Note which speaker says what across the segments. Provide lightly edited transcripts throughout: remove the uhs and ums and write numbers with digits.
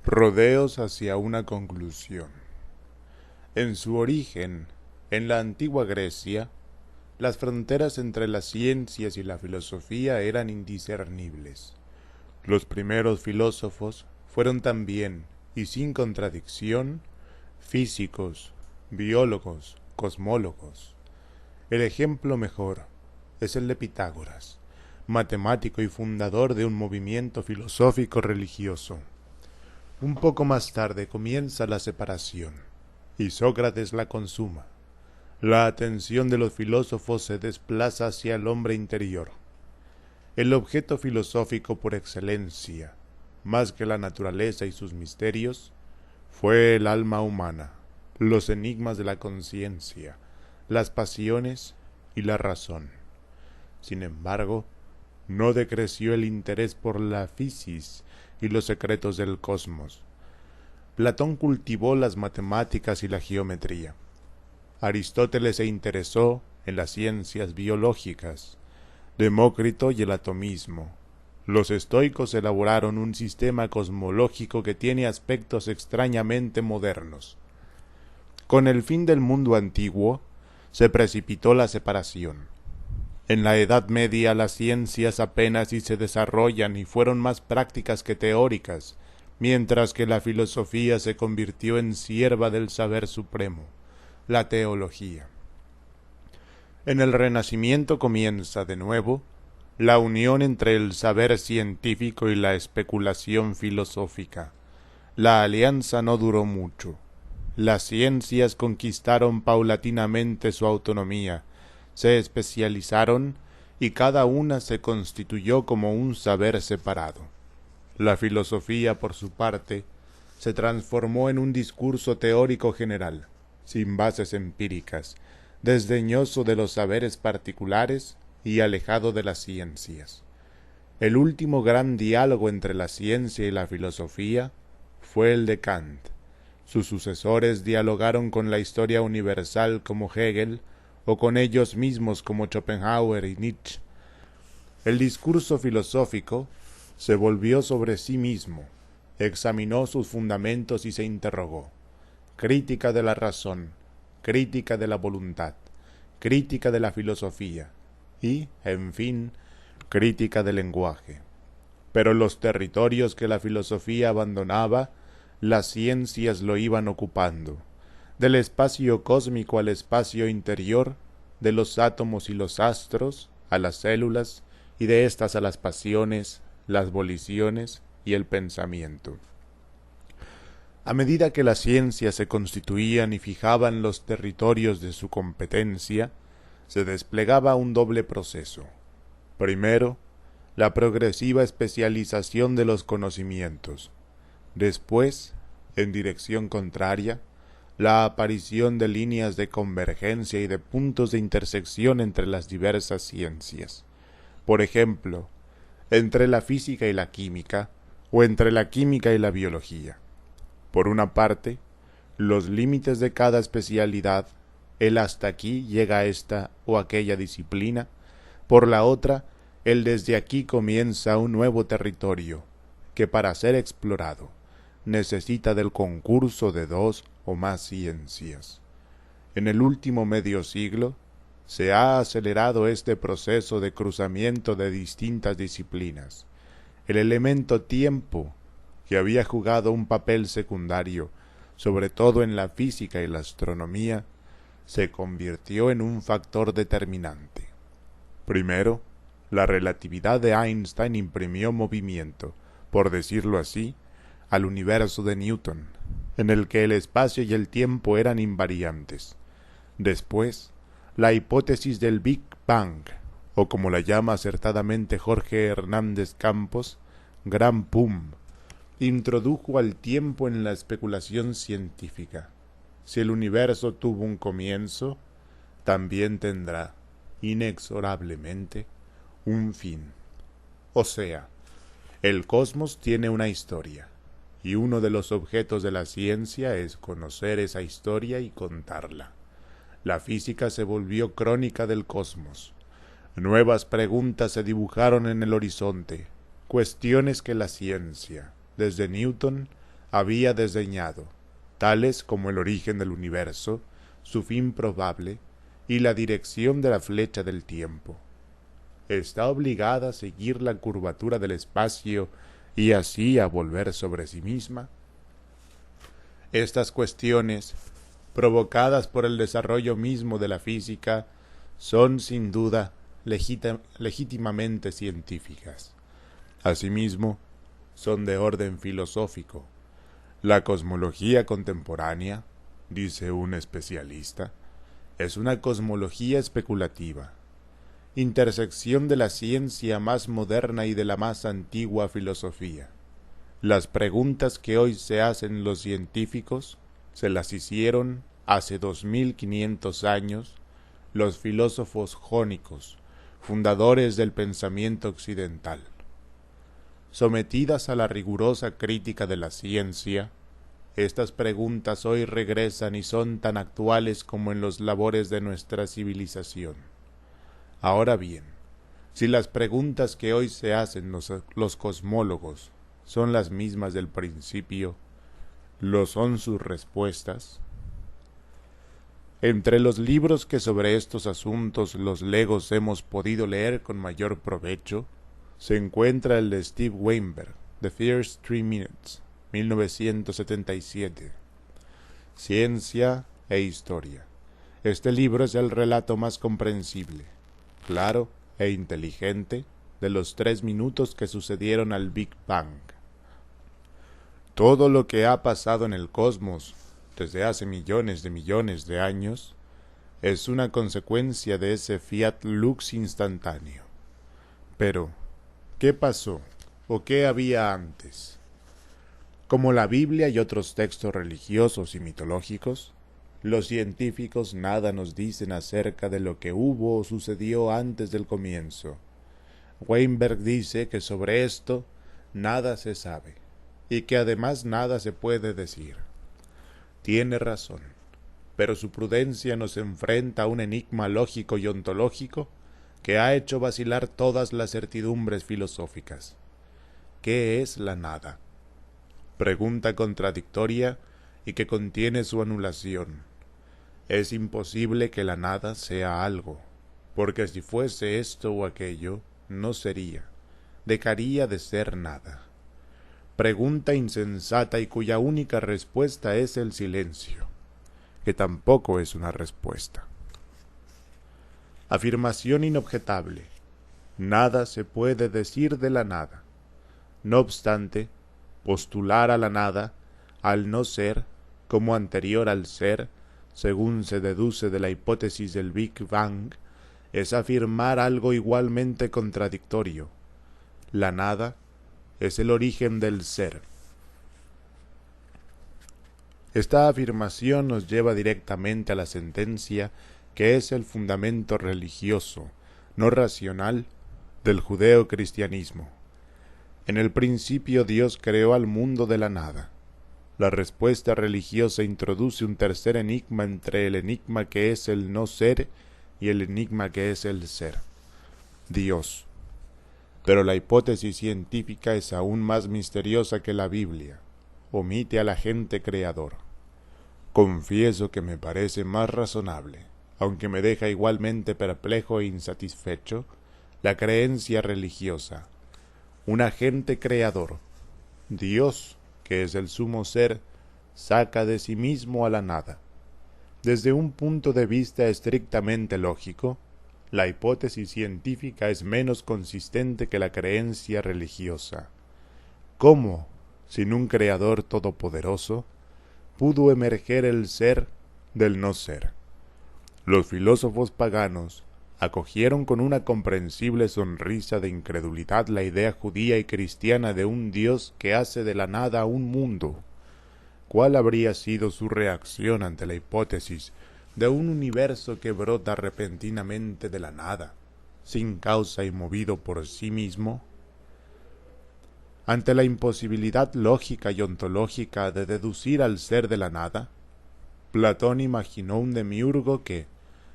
Speaker 1: Rodeos hacia una conclusión. En su origen, en la antigua Grecia, las fronteras entre las ciencias y la filosofía eran indiscernibles. Los primeros filósofos fueron también, y sin contradicción, físicos, biólogos, cosmólogos. El ejemplo mejor es el de Pitágoras, matemático y fundador de un movimiento filosófico religioso. Un poco más tarde comienza la separación, y Sócrates la consuma. La atención de los filósofos se desplaza hacia el hombre interior. El objeto filosófico por excelencia, más que la naturaleza y sus misterios, fue el alma humana, los enigmas de la conciencia, las pasiones y la razón. Sin embargo, no decreció el interés por la fisis y los secretos del cosmos. Platón cultivó las matemáticas y la geometría. Aristóteles se interesó en las ciencias biológicas, Demócrito y el atomismo. Los estoicos elaboraron un sistema cosmológico que tiene aspectos extrañamente modernos. Con el fin del mundo antiguo, se precipitó la separación. En la Edad Media las ciencias apenas si se desarrollan y fueron más prácticas que teóricas, mientras que la filosofía se convirtió en sierva del saber supremo, la teología. En el Renacimiento comienza de nuevo la unión entre el saber científico y la especulación filosófica. La alianza no duró mucho. Las ciencias conquistaron paulatinamente su autonomía, se especializaron y cada una se constituyó como un saber separado. La filosofía, por su parte, se transformó en un discurso teórico general, sin bases empíricas, desdeñoso de los saberes particulares y alejado de las ciencias. El último gran diálogo entre la ciencia y la filosofía fue el de Kant. Sus sucesores dialogaron con la historia universal como Hegel, o con ellos mismos como Schopenhauer y Nietzsche. El discurso filosófico se volvió sobre sí mismo, examinó sus fundamentos y se interrogó. Crítica de la razón, crítica de la voluntad, crítica de la filosofía y, en fin, crítica del lenguaje. Pero los territorios que la filosofía abandonaba, las ciencias lo iban ocupando. Del espacio cósmico al espacio interior, de los átomos y los astros a las células, y de éstas a las pasiones, las voliciones y el pensamiento. A medida que las ciencias se constituían y fijaban los territorios de su competencia, se desplegaba un doble proceso. Primero, la progresiva especialización de los conocimientos. Después, en dirección contraria, la aparición de líneas de convergencia y de puntos de intersección entre las diversas ciencias. Por ejemplo, entre la física y la química, o entre la química y la biología. Por una parte, los límites de cada especialidad, el hasta aquí llega a esta o aquella disciplina. Por la otra, el desde aquí comienza un nuevo territorio, que para ser explorado, necesita del concurso de dos o más ciencias. En el último medio siglo, se ha acelerado este proceso de cruzamiento de distintas disciplinas. El elemento tiempo, que había jugado un papel secundario, sobre todo en la física y la astronomía, se convirtió en un factor determinante. Primero, la relatividad de Einstein imprimió movimiento, por decirlo así, al universo de Newton, en el que el espacio y el tiempo eran invariantes. Después, la hipótesis del Big Bang, o como la llama acertadamente Jorge Hernández Campos, Gran Pum, introdujo al tiempo en la especulación científica. Si el universo tuvo un comienzo, también tendrá, inexorablemente, un fin. O sea, el cosmos tiene una historia, y uno de los objetos de la ciencia es conocer esa historia y contarla. La física se volvió crónica del cosmos. Nuevas preguntas se dibujaron en el horizonte, cuestiones que la ciencia, desde Newton había desdeñado, tales como el origen del universo, su fin probable y la dirección de la flecha del tiempo. Está obligada a seguir la curvatura del espacio y así a volver sobre sí misma. Estas cuestiones, provocadas por el desarrollo mismo de la física, son sin duda legítimamente científicas. Asimismo, son de orden filosófico. La cosmología contemporánea, dice un especialista, es una cosmología especulativa, intersección de la ciencia más moderna y de la más antigua filosofía. Las preguntas que hoy se hacen los científicos se las hicieron hace 2500 años los filósofos jónicos, fundadores del pensamiento occidental. Sometidas a la rigurosa crítica de la ciencia, estas preguntas hoy regresan y son tan actuales como en los labores de nuestra civilización. Ahora bien, si las preguntas que hoy se hacen los cosmólogos son las mismas del principio, ¿lo son sus respuestas? Entre los libros que sobre estos asuntos los legos hemos podido leer con mayor provecho, se encuentra el de Steve Weinberg, The First 3 Minutes, 1977. Ciencia e Historia. Este libro es el relato más comprensible, claro e inteligente de los 3 minutos que sucedieron al Big Bang. Todo lo que ha pasado en el cosmos desde hace millones de años es una consecuencia de ese fiat lux instantáneo. Pero, ¿qué pasó o qué había antes? Como la Biblia y otros textos religiosos y mitológicos, los científicos nada nos dicen acerca de lo que hubo o sucedió antes del comienzo. Weinberg dice que sobre esto nada se sabe, y que además nada se puede decir. Tiene razón, pero su prudencia nos enfrenta a un enigma lógico y ontológico que ha hecho vacilar todas las certidumbres filosóficas. ¿Qué es la nada? Pregunta contradictoria y que contiene su anulación. Es imposible que la nada sea algo, porque si fuese esto o aquello, no sería, dejaría de ser nada. Pregunta insensata y cuya única respuesta es el silencio, que tampoco es una respuesta. Afirmación inobjetable. Nada se puede decir de la nada. No obstante, postular a la nada, al no ser, como anterior al ser, según se deduce de la hipótesis del Big Bang, es afirmar algo igualmente contradictorio. La nada es el origen del ser. Esta afirmación nos lleva directamente a la sentencia que es el fundamento religioso, no racional, del judeocristianismo. En el principio Dios creó al mundo de la nada. La respuesta religiosa introduce un tercer enigma entre el enigma que es el no ser y el enigma que es el ser. Dios. Pero la hipótesis científica es aún más misteriosa que la Biblia. Omite al agente creador. Confieso que me parece más razonable, aunque me deja igualmente perplejo e insatisfecho, la creencia religiosa. Un agente creador, Dios, que es el sumo ser, saca de sí mismo a la nada. Desde un punto de vista estrictamente lógico, la hipótesis científica es menos consistente que la creencia religiosa. ¿Cómo, sin un creador todopoderoso, pudo emerger el ser del no ser? Los filósofos paganos acogieron con una comprensible sonrisa de incredulidad la idea judía y cristiana de un Dios que hace de la nada un mundo. ¿Cuál habría sido su reacción ante la hipótesis de un universo que brota repentinamente de la nada, sin causa y movido por sí mismo? Ante la imposibilidad lógica y ontológica de deducir al ser de la nada, Platón imaginó un demiurgo que,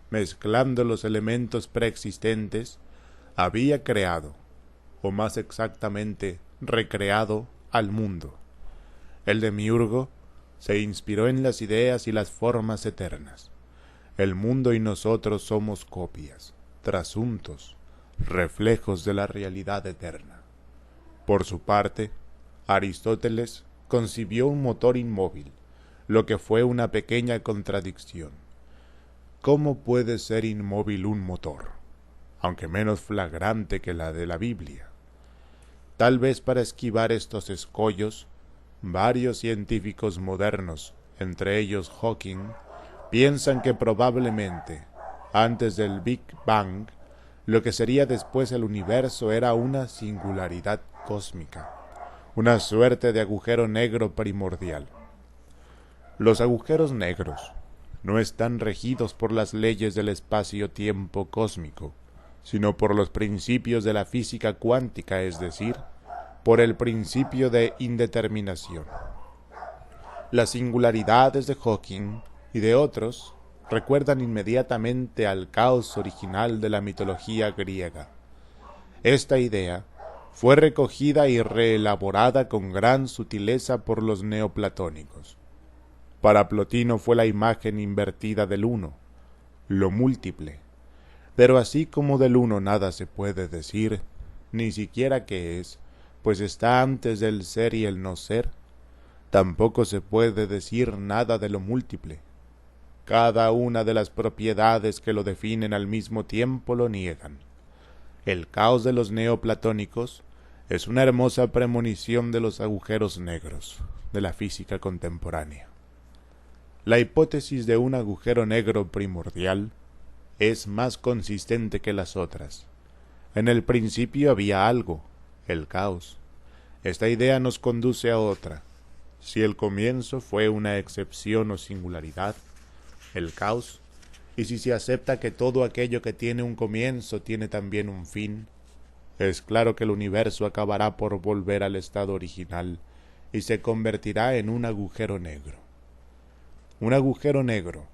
Speaker 1: mezclando los elementos preexistentes, había creado, o más exactamente, recreado al mundo. El demiurgo se inspiró en las ideas y las formas eternas. El mundo y nosotros somos copias, trasuntos, reflejos de la realidad eterna. Por su parte, Aristóteles concibió un motor inmóvil, lo que fue una pequeña contradicción. ¿Cómo puede ser inmóvil un motor, aunque menos flagrante que la de la Biblia? Tal vez para esquivar estos escollos, varios científicos modernos, entre ellos Hawking, piensan que probablemente, antes del Big Bang, lo que sería después el universo era una singularidad cósmica, una suerte de agujero negro primordial. Los agujeros negros no están regidos por las leyes del espacio-tiempo cósmico, sino por los principios de la física cuántica, es decir, por el principio de indeterminación. Las singularidades de Hawking y de otros recuerdan inmediatamente al caos original de la mitología griega. Esta idea fue recogida y reelaborada con gran sutileza por los neoplatónicos. Para Plotino fue la imagen invertida del uno, lo múltiple. Pero así como del uno nada se puede decir, ni siquiera qué es, pues está antes del ser y el no ser, tampoco se puede decir nada de lo múltiple. Cada una de las propiedades que lo definen al mismo tiempo lo niegan. El caos de los neoplatónicos es una hermosa premonición de los agujeros negros de la física contemporánea. La hipótesis de un agujero negro primordial es más consistente que las otras. En el principio había algo, el caos. Esta idea nos conduce a otra. Si el comienzo fue una excepción o singularidad, el caos, y si se acepta que todo aquello que tiene un comienzo tiene también un fin, es claro que el universo acabará por volver al estado original y se convertirá en un agujero negro. Un agujero negro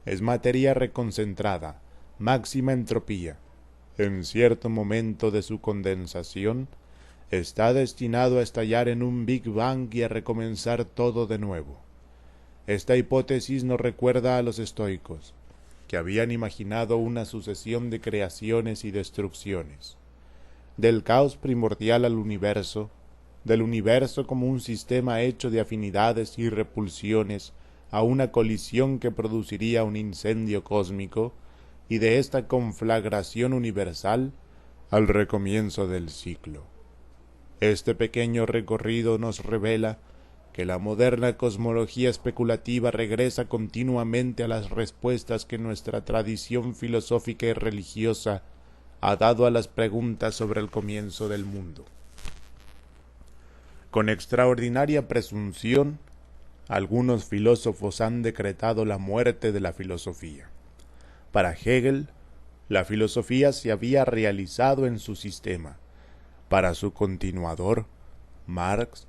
Speaker 1: es materia reconcentrada, máxima entropía. En cierto momento de su condensación, está destinado a estallar en un Big Bang y a recomenzar todo de nuevo. Esta hipótesis nos recuerda a los estoicos, que habían imaginado una sucesión de creaciones y destrucciones. Del caos primordial al universo, del universo como un sistema hecho de afinidades y repulsiones, a una colisión que produciría un incendio cósmico, y de esta conflagración universal al recomienzo del ciclo. Este pequeño recorrido nos revela que la moderna cosmología especulativa regresa continuamente a las respuestas que nuestra tradición filosófica y religiosa ha dado a las preguntas sobre el comienzo del mundo. Con extraordinaria presunción, algunos filósofos han decretado la muerte de la filosofía. Para Hegel, la filosofía se había realizado en su sistema. Para su continuador, Marx,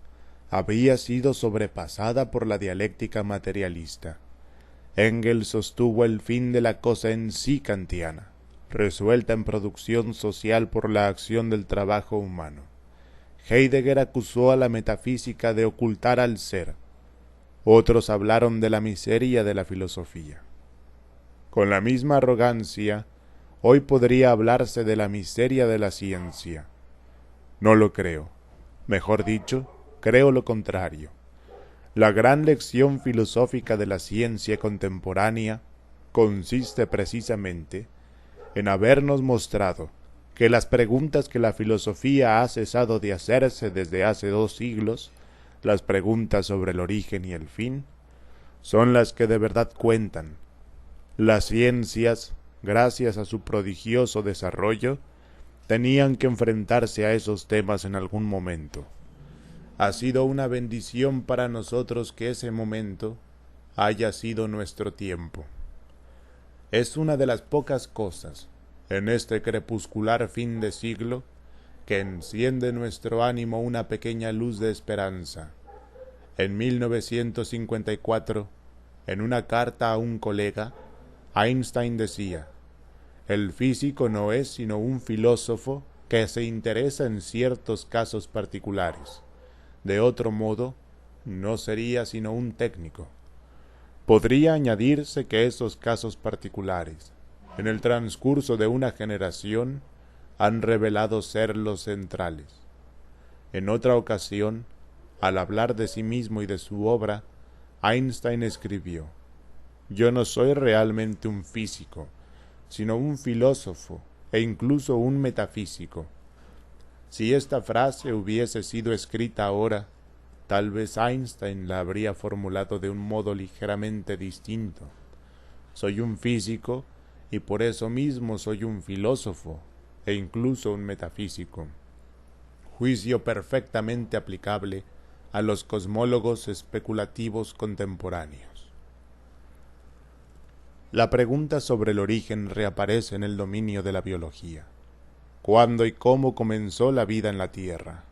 Speaker 1: había sido sobrepasada por la dialéctica materialista. Engels sostuvo el fin de la cosa en sí kantiana, resuelta en producción social por la acción del trabajo humano. Heidegger acusó a la metafísica de ocultar al ser. Otros hablaron de la miseria de la filosofía. Con la misma arrogancia, hoy podría hablarse de la miseria de la ciencia. No lo creo. Mejor dicho, creo lo contrario. La gran lección filosófica de la ciencia contemporánea consiste precisamente en habernos mostrado que las preguntas que la filosofía ha cesado de hacerse desde hace 2 siglos, las preguntas sobre el origen y el fin, son las que de verdad cuentan. Las ciencias, gracias a su prodigioso desarrollo, tenían que enfrentarse a esos temas en algún momento. Ha sido una bendición para nosotros que ese momento haya sido nuestro tiempo. Es una de las pocas cosas, en este crepuscular fin de siglo, que enciende nuestro ánimo una pequeña luz de esperanza. En 1954, en una carta a un colega, Einstein decía: «El físico no es sino un filósofo que se interesa en ciertos casos particulares. De otro modo, no sería sino un técnico. Podría añadirse que esos casos particulares, en el transcurso de una generación, han revelado ser los centrales. En otra ocasión, al hablar de sí mismo y de su obra, Einstein escribió: «Yo no soy realmente un físico, sino un filósofo e incluso un metafísico». Si esta frase hubiese sido escrita ahora, tal vez Einstein la habría formulado de un modo ligeramente distinto. Soy un físico y por eso mismo soy un filósofo e incluso un metafísico. Juicio perfectamente aplicable a los cosmólogos especulativos contemporáneos. La pregunta sobre el origen reaparece en el dominio de la biología. ¿Cuándo y cómo comenzó la vida en la Tierra?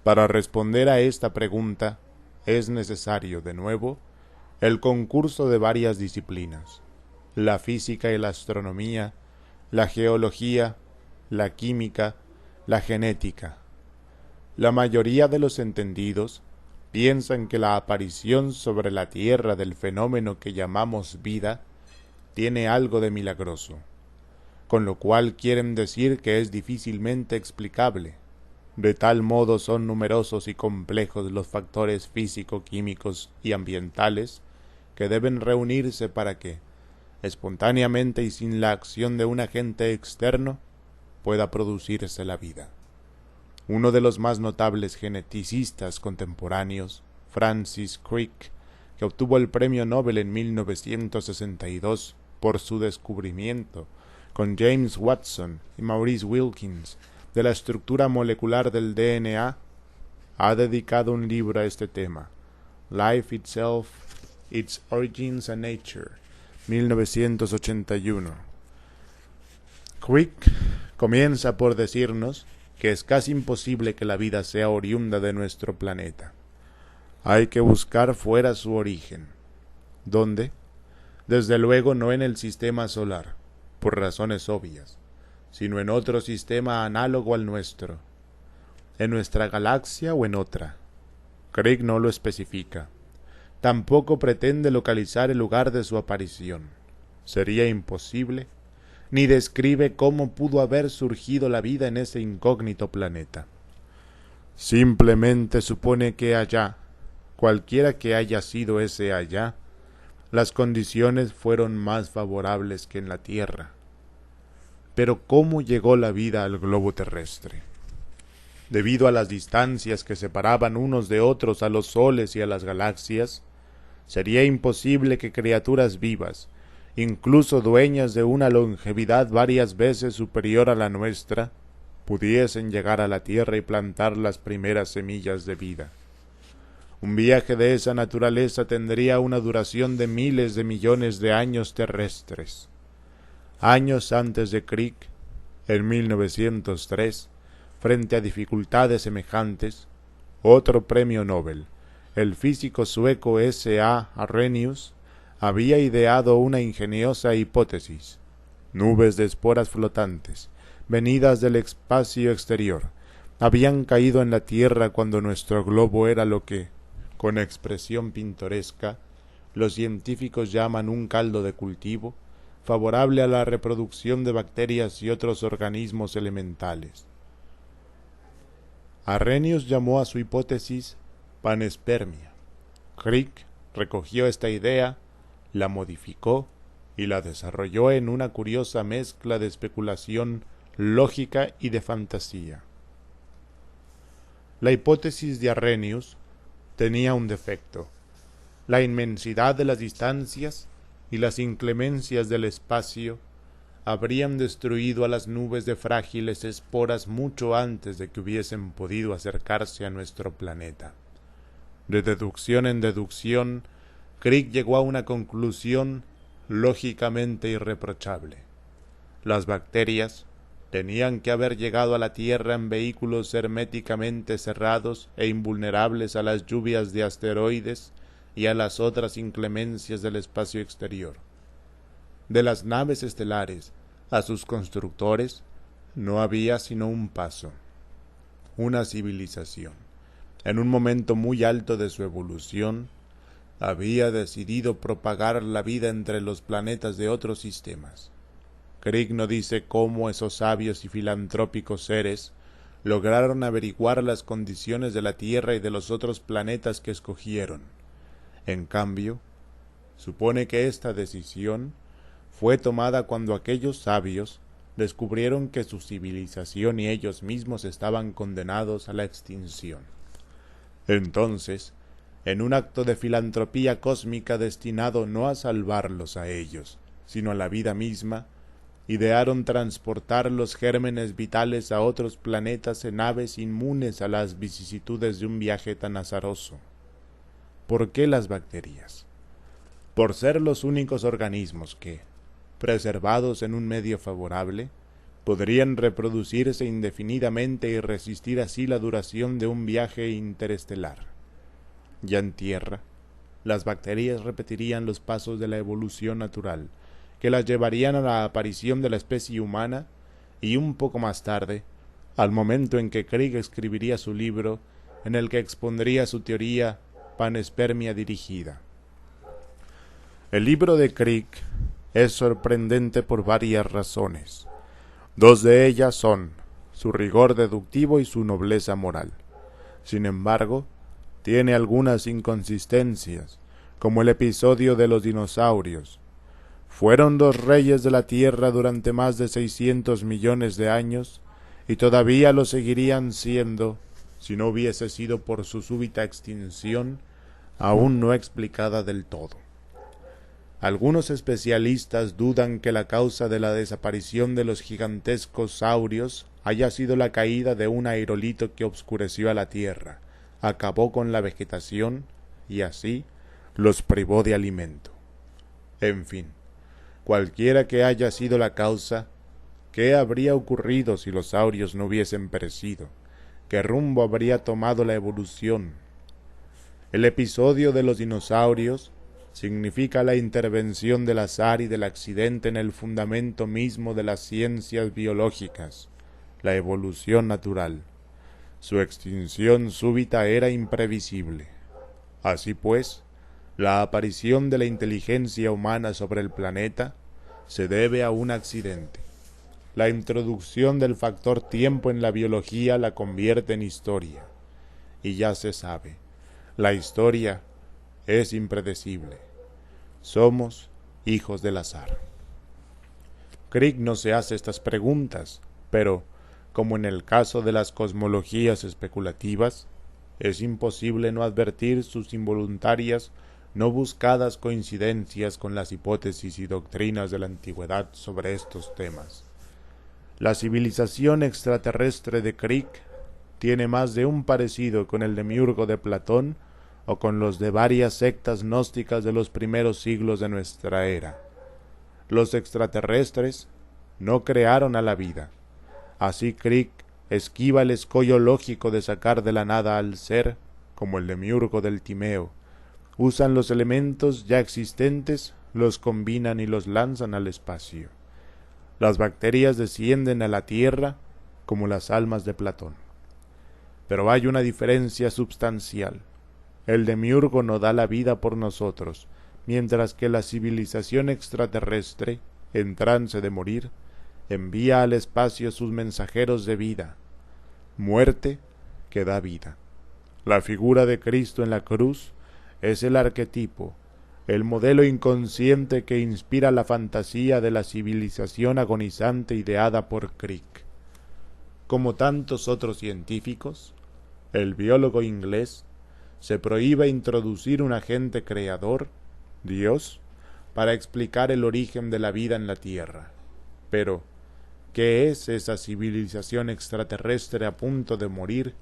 Speaker 1: Para responder a esta pregunta es necesario, de nuevo, el concurso de varias disciplinas: la física y la astronomía, la geología, la química, la genética. La mayoría de los entendidos piensan que la aparición sobre la Tierra del fenómeno que llamamos vida tiene algo de milagroso, con lo cual quieren decir que es difícilmente explicable. De tal modo son numerosos y complejos los factores físico-químicos y ambientales que deben reunirse para que, espontáneamente y sin la acción de un agente externo, pueda producirse la vida. Uno de los más notables geneticistas contemporáneos, Francis Crick, que obtuvo el premio Nobel en 1962 por su descubrimiento, con James Watson y Maurice Wilkins, de la estructura molecular del DNA, ha dedicado un libro a este tema, Life Itself, Its Origins and Nature, 1981. Crick comienza por decirnos que es casi imposible que la vida sea oriunda de nuestro planeta. Hay que buscar fuera su origen. ¿Dónde? Desde luego no en el sistema solar, por razones obvias, sino en otro sistema análogo al nuestro, en nuestra galaxia o en otra. Crick no lo especifica. Tampoco pretende localizar el lugar de su aparición. Sería imposible. Ni describe cómo pudo haber surgido la vida en ese incógnito planeta. Simplemente supone que allá, cualquiera que haya sido ese allá, las condiciones fueron más favorables que en la Tierra. Pero ¿cómo llegó la vida al globo terrestre? Debido a las distancias que separaban unos de otros a los soles y a las galaxias, sería imposible que criaturas vivas, incluso dueñas de una longevidad varias veces superior a la nuestra, pudiesen llegar a la Tierra y plantar las primeras semillas de vida. Un viaje de esa naturaleza tendría una duración de miles de millones de años terrestres. Años antes de Crick, en 1903, frente a dificultades semejantes, otro premio Nobel, el físico sueco S.A. Arrhenius, había ideado una ingeniosa hipótesis: nubes de esporas flotantes, venidas del espacio exterior, habían caído en la Tierra cuando nuestro globo era lo que, con expresión pintoresca, los científicos llaman un caldo de cultivo, favorable a la reproducción de bacterias y otros organismos elementales. Arrhenius llamó a su hipótesis panespermia. Crick recogió esta idea, la modificó y la desarrolló en una curiosa mezcla de especulación lógica y de fantasía. La hipótesis de Arrhenius tenía un defecto: la inmensidad de las distancias y las inclemencias del espacio habrían destruido a las nubes de frágiles esporas mucho antes de que hubiesen podido acercarse a nuestro planeta. De deducción en deducción, Crick llegó a una conclusión lógicamente irreprochable. Las bacterias tenían que haber llegado a la Tierra en vehículos herméticamente cerrados e invulnerables a las lluvias de asteroides y a las otras inclemencias del espacio exterior. De las naves estelares a sus constructores no había sino un paso, una civilización. en un momento muy alto de su evolución, había decidido propagar la vida entre los planetas de otros sistemas. Crick no dice cómo esos sabios y filantrópicos seres lograron averiguar las condiciones de la Tierra y de los otros planetas que escogieron. En cambio, supone que esta decisión fue tomada cuando aquellos sabios descubrieron que su civilización y ellos mismos estaban condenados a la extinción. Entonces, en un acto de filantropía cósmica destinado no a salvarlos a ellos, sino a la vida misma, idearon transportar los gérmenes vitales a otros planetas en naves inmunes a las vicisitudes de un viaje tan azaroso. ¿Por qué las bacterias? Por ser los únicos organismos que, preservados en un medio favorable, podrían reproducirse indefinidamente y resistir así la duración de un viaje interestelar. Ya en tierra, las bacterias repetirían los pasos de la evolución natural, que las llevarían a la aparición de la especie humana y un poco más tarde, al momento en que Crick escribiría su libro en el que expondría su teoría panespermia dirigida. El libro de Crick es sorprendente por varias razones. Dos de ellas son su rigor deductivo y su nobleza moral. Sin embargo, tiene algunas inconsistencias, como el episodio de los dinosaurios. Fueron dos reyes de la Tierra durante más de 600 millones de años y todavía lo seguirían siendo si no hubiese sido por su súbita extinción, aún no explicada del todo. Algunos especialistas dudan que la causa de la desaparición de los gigantescos saurios haya sido la caída de un aerolito que obscureció a la Tierra, acabó con la vegetación y así los privó de alimento. En fin, cualquiera que haya sido la causa, ¿qué habría ocurrido si los saurios no hubiesen perecido? ¿Qué rumbo habría tomado la evolución? El episodio de los dinosaurios significa la intervención del azar y del accidente en el fundamento mismo de las ciencias biológicas, la evolución natural. Su extinción súbita era imprevisible. Así pues, la aparición de la inteligencia humana sobre el planeta se debe a un accidente. La introducción del factor tiempo en la biología la convierte en historia. Y ya se sabe, la historia es impredecible. Somos hijos del azar. Crick no se hace estas preguntas, pero, como en el caso de las cosmologías especulativas, es imposible no advertir sus involuntarias, no buscadas coincidencias con las hipótesis y doctrinas de la antigüedad sobre estos temas. La civilización extraterrestre de Crick tiene más de un parecido con el demiurgo de Platón o con los de varias sectas gnósticas de los primeros siglos de nuestra era. Los extraterrestres no crearon a la vida. Así Crick esquiva el escollo lógico de sacar de la nada al ser, como el demiurgo del Timeo. Usan los elementos ya existentes, los combinan y los lanzan al espacio. Las bacterias descienden a la Tierra como las almas de Platón. Pero hay una diferencia substancial. El demiurgo no da la vida por nosotros, mientras que la civilización extraterrestre, en trance de morir, envía al espacio sus mensajeros de vida, muerte que da vida. La figura de Cristo en la cruz es el arquetipo, el modelo inconsciente que inspira la fantasía de la civilización agonizante ideada por Crick. Como tantos otros científicos, el biólogo inglés se prohíbe introducir un agente creador, Dios, para explicar el origen de la vida en la Tierra. Pero, ¿qué es esa civilización extraterrestre a punto de morir,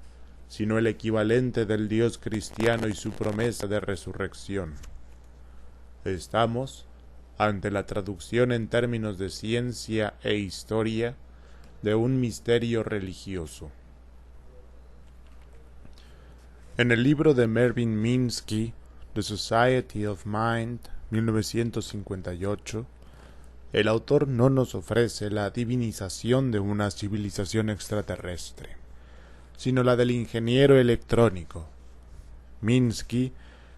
Speaker 1: sino el equivalente del Dios cristiano y su promesa de resurrección? Estamos ante la traducción en términos de ciencia e historia de un misterio religioso. En el libro de Mervyn Minsky, The Society of Mind, 1958, el autor no nos ofrece la divinización de una civilización extraterrestre, sino la del ingeniero electrónico, Minsky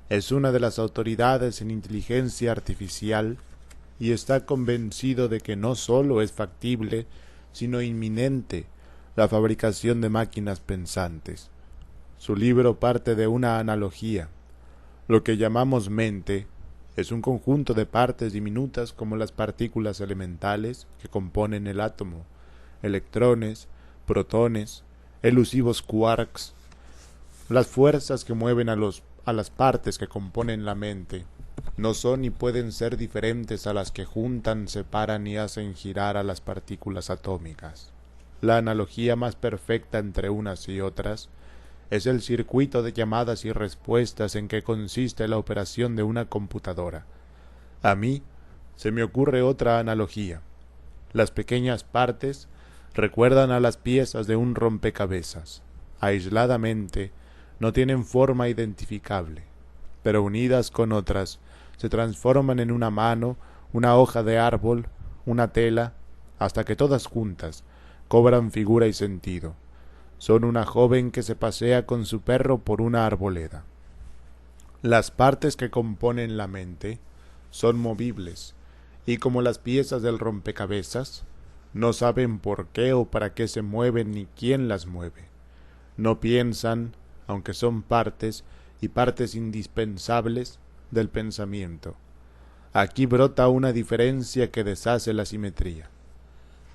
Speaker 1: es una de las autoridades en inteligencia artificial y está convencido de que no sólo es factible, sino inminente, la fabricación de máquinas pensantes. Su libro parte de una analogía. Lo que llamamos mente es un conjunto de partes diminutas como las partículas elementales que componen el átomo, electrones, protones, elusivos quarks. Las fuerzas que mueven a las partes que componen la mente no son y pueden ser diferentes a las que juntan, separan y hacen girar a las partículas atómicas. La analogía más perfecta entre unas y otras es el circuito de llamadas y respuestas en que consiste la operación de una computadora. A mí se me ocurre otra analogía. Las pequeñas partes recuerdan a las piezas de un rompecabezas. Aisladamente no tienen forma identificable, pero unidas con otras se transforman en una mano, una hoja de árbol, una tela, hasta que todas juntas cobran figura y sentido. Son una joven que se pasea con su perro por una arboleda. Las partes que componen la mente son movibles, y como las piezas del rompecabezas, no saben por qué o para qué se mueven ni quién las mueve. No piensan, aunque son partes, y partes indispensables del pensamiento. Aquí brota una diferencia que deshace la simetría.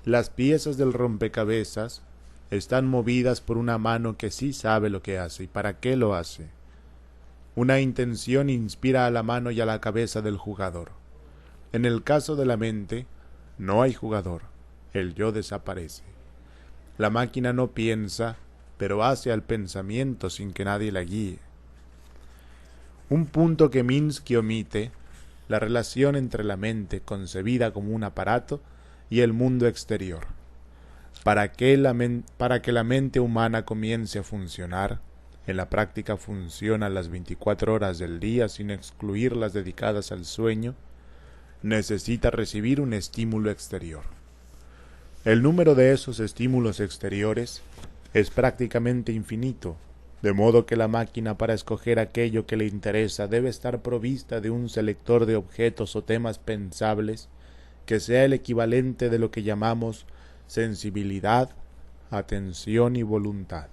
Speaker 1: Las piezas del rompecabezas están movidas por una mano que sí sabe lo que hace y para qué lo hace. Una intención inspira a la mano y a la cabeza del jugador. En el caso de la mente, no hay jugador, el yo desaparece. La máquina no piensa, pero hace al pensamiento sin que nadie la guíe. Un punto que Minsky omite, la relación entre la mente concebida como un aparato y el mundo exterior. Para que la mente humana comience a funcionar, en la práctica funciona las 24 horas del día sin excluir las dedicadas al sueño, necesita recibir un estímulo exterior. El número de esos estímulos exteriores es prácticamente infinito, de modo que la máquina para escoger aquello que le interesa debe estar provista de un selector de objetos o temas pensables que sea el equivalente de lo que llamamos sensibilidad, atención y voluntad.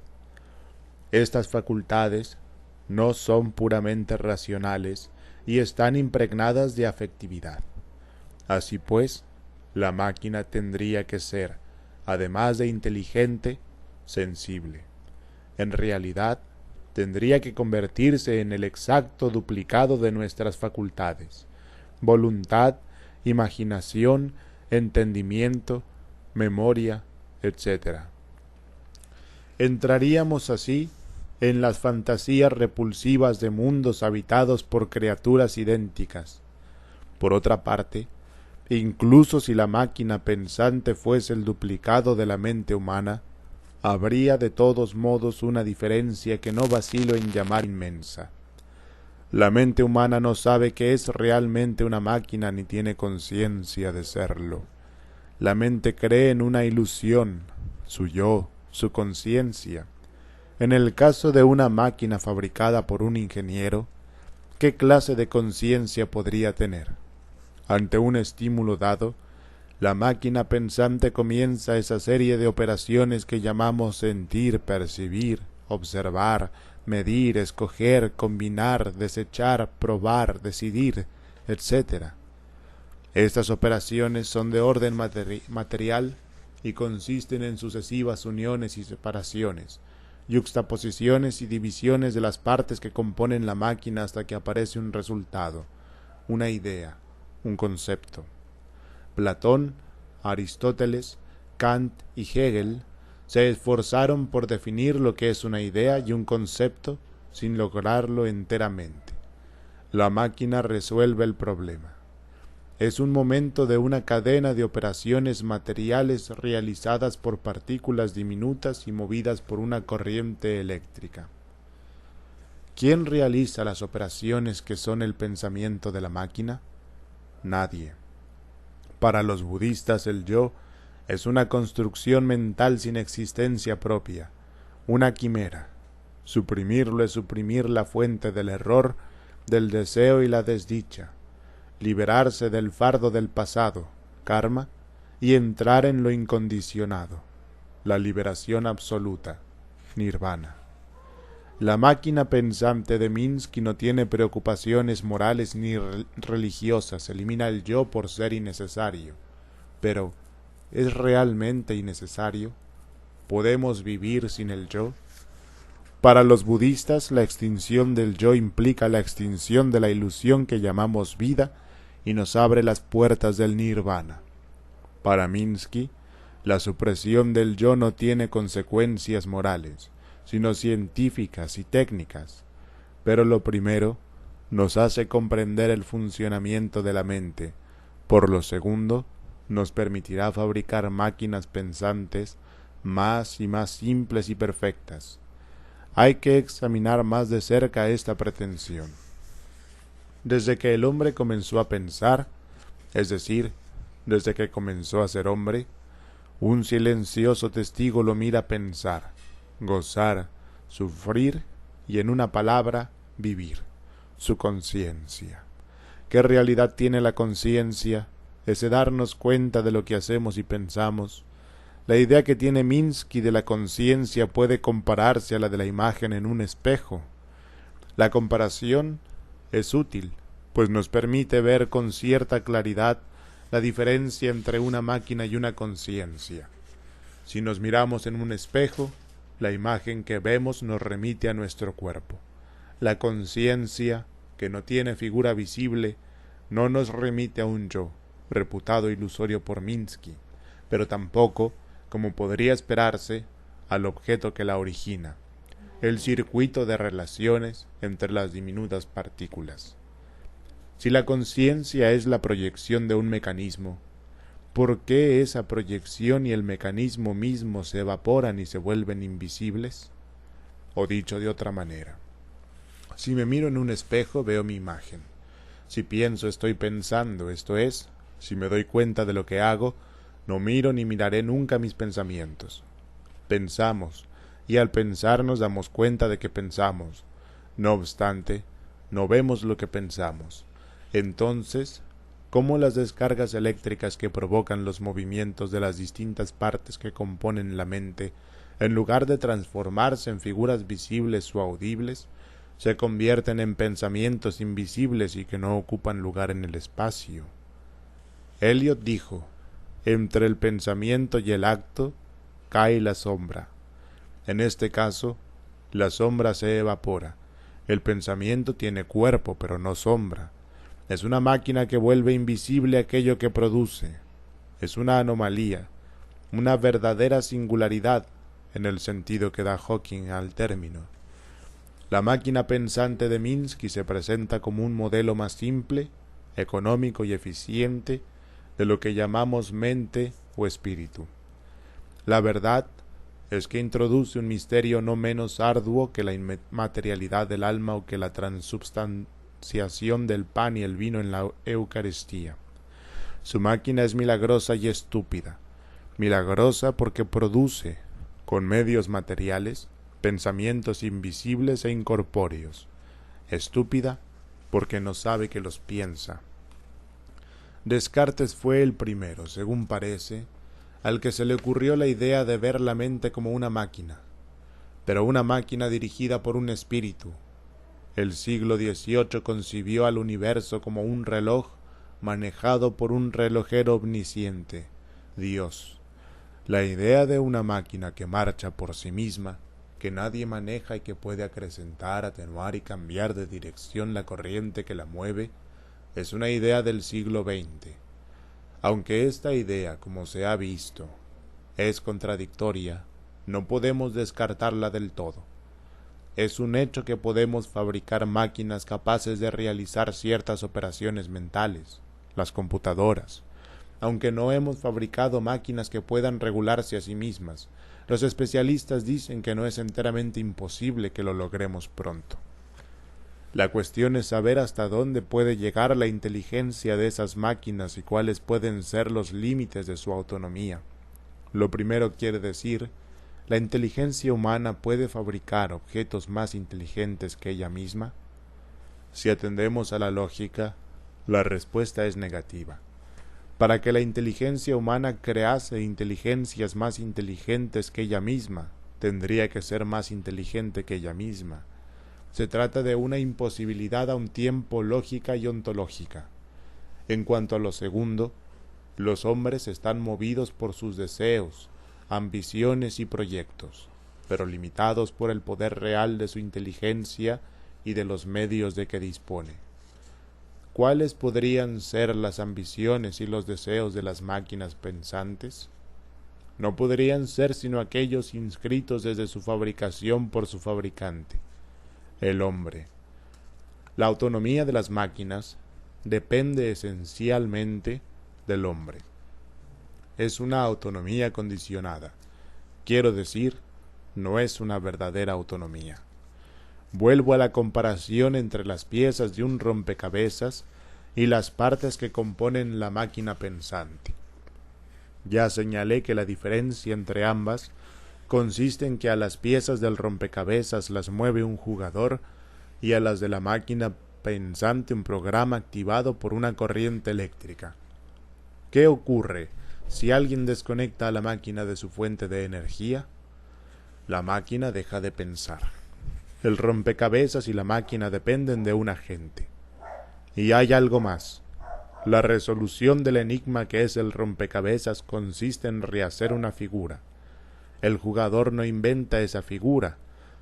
Speaker 1: Estas facultades no son puramente racionales y están impregnadas de afectividad. Así pues, la máquina tendría que ser, además de inteligente, sensible. En realidad, tendría que convertirse en el exacto duplicado de nuestras facultades: voluntad, imaginación, entendimiento, memoria, etc. Entraríamos así en las fantasías repulsivas de mundos habitados por criaturas idénticas. Por otra parte, incluso si la máquina pensante fuese el duplicado de la mente humana, habría de todos modos una diferencia que no vacilo en llamar inmensa. La mente humana no sabe que es realmente una máquina ni tiene conciencia de serlo. La mente cree en una ilusión, su yo, su conciencia. En el caso de una máquina fabricada por un ingeniero, ¿qué clase de conciencia podría tener? Ante un estímulo dado, la máquina pensante comienza esa serie de operaciones que llamamos sentir, percibir, observar, medir, escoger, combinar, desechar, probar, decidir, etc. Estas operaciones son de orden material y consisten en sucesivas uniones y separaciones, yuxtaposiciones y divisiones de las partes que componen la máquina hasta que aparece un resultado, una idea, un concepto. Platón, Aristóteles, Kant y Hegel se esforzaron por definir lo que es una idea y un concepto sin lograrlo enteramente. La máquina resuelve el problema. Es un momento de una cadena de operaciones materiales realizadas por partículas diminutas y movidas por una corriente eléctrica. ¿Quién realiza las operaciones que son el pensamiento de la máquina? Nadie. Para los budistas el yo es una construcción mental sin existencia propia, una quimera. Suprimirlo es suprimir la fuente del error, del deseo y la desdicha, liberarse del fardo del pasado, karma, y entrar en lo incondicionado, la liberación absoluta, nirvana. La máquina pensante de Minsky no tiene preocupaciones morales ni religiosas, elimina el yo por ser innecesario. Pero, ¿es realmente innecesario? ¿Podemos vivir sin el yo? Para los budistas, la extinción del yo implica la extinción de la ilusión que llamamos vida y nos abre las puertas del nirvana. Para Minsky, la supresión del yo no tiene consecuencias morales, sino científicas y técnicas, pero lo primero nos hace comprender el funcionamiento de la mente, por lo segundo nos permitirá fabricar máquinas pensantes más y más simples y perfectas. Hay que examinar más de cerca esta pretensión. Desde que el hombre comenzó a pensar, es decir, desde que comenzó a ser hombre, un silencioso testigo lo mira pensar, gozar, sufrir y, en una palabra, vivir, su conciencia. ¿Qué realidad tiene la conciencia? Ese darnos cuenta de lo que hacemos y pensamos. La idea que tiene Minsky de la conciencia puede compararse a la de la imagen en un espejo. La comparación es útil, pues nos permite ver con cierta claridad la diferencia entre una máquina y una conciencia. Si nos miramos en un espejo, la imagen que vemos nos remite a nuestro cuerpo. La conciencia, que no tiene figura visible, no nos remite a un yo, reputado ilusorio por Minsky, pero tampoco, como podría esperarse, al objeto que la origina, el circuito de relaciones entre las diminutas partículas. Si la conciencia es la proyección de un mecanismo, ¿por qué esa proyección y el mecanismo mismo se evaporan y se vuelven invisibles? O dicho de otra manera, si me miro en un espejo veo mi imagen. Si pienso estoy pensando, esto es, si me doy cuenta de lo que hago, no miro ni miraré nunca mis pensamientos. Pensamos, y al pensar nos damos cuenta de que pensamos. No obstante, no vemos lo que pensamos. Entonces, ¿cómo las descargas eléctricas que provocan los movimientos de las distintas partes que componen la mente, en lugar de transformarse en figuras visibles o audibles, se convierten en pensamientos invisibles y que no ocupan lugar en el espacio? Eliot dijo, entre el pensamiento y el acto cae la sombra. En este caso, la sombra se evapora. El pensamiento tiene cuerpo, pero no sombra. Es una máquina que vuelve invisible aquello que produce. Es una anomalía, una verdadera singularidad, en el sentido que da Hawking al término. La máquina pensante de Minsky se presenta como un modelo más simple, económico y eficiente de lo que llamamos mente o espíritu. La verdad es que introduce un misterio no menos arduo que la inmaterialidad del alma o que la transubstanciación del pan y el vino en la Eucaristía. Su máquina es milagrosa y estúpida. Milagrosa porque produce, con medios materiales, pensamientos invisibles e incorpóreos. Estúpida porque no sabe que los piensa. Descartes fue el primero, según parece, al que se le ocurrió la idea de ver la mente como una máquina, pero una máquina dirigida por un espíritu. El siglo XVIII concibió al universo como un reloj manejado por un relojero omnisciente, Dios. La idea de una máquina que marcha por sí misma, que nadie maneja y que puede acrecentar, atenuar y cambiar de dirección la corriente que la mueve, es una idea del siglo XX. Aunque esta idea, como se ha visto, es contradictoria, no podemos descartarla del todo. Es un hecho que podemos fabricar máquinas capaces de realizar ciertas operaciones mentales, las computadoras. Aunque no hemos fabricado máquinas que puedan regularse a sí mismas, los especialistas dicen que no es enteramente imposible que lo logremos pronto. La cuestión es saber hasta dónde puede llegar la inteligencia de esas máquinas y cuáles pueden ser los límites de su autonomía. Lo primero quiere decir, ¿La inteligencia humana puede fabricar objetos más inteligentes que ella misma? Si atendemos a la lógica, la respuesta es negativa. Para que la inteligencia humana crease inteligencias más inteligentes que ella misma, tendría que ser más inteligente que ella misma. Se trata de una imposibilidad a un tiempo lógica y ontológica. En cuanto a lo segundo, los hombres están movidos por sus deseos, ambiciones y proyectos, pero limitados por el poder real de su inteligencia y de los medios de que dispone. ¿Cuáles podrían ser las ambiciones y los deseos de las máquinas pensantes? No podrían ser sino aquellos inscritos desde su fabricación por su fabricante, el hombre. La autonomía de las máquinas depende esencialmente del hombre. Es una autonomía condicionada. Quiero decir, no es una verdadera autonomía. Vuelvo a la comparación entre las piezas de un rompecabezas y las partes que componen la máquina pensante. Ya señalé que la diferencia entre ambas consiste en que a las piezas del rompecabezas las mueve un jugador y a las de la máquina pensante un programa activado por una corriente eléctrica. ¿Qué ocurre si alguien desconecta a la máquina de su fuente de energía? La máquina deja de pensar. El rompecabezas y la máquina dependen de un agente. Y hay algo más. La resolución del enigma que es el rompecabezas consiste en rehacer una figura. El jugador no inventa esa figura,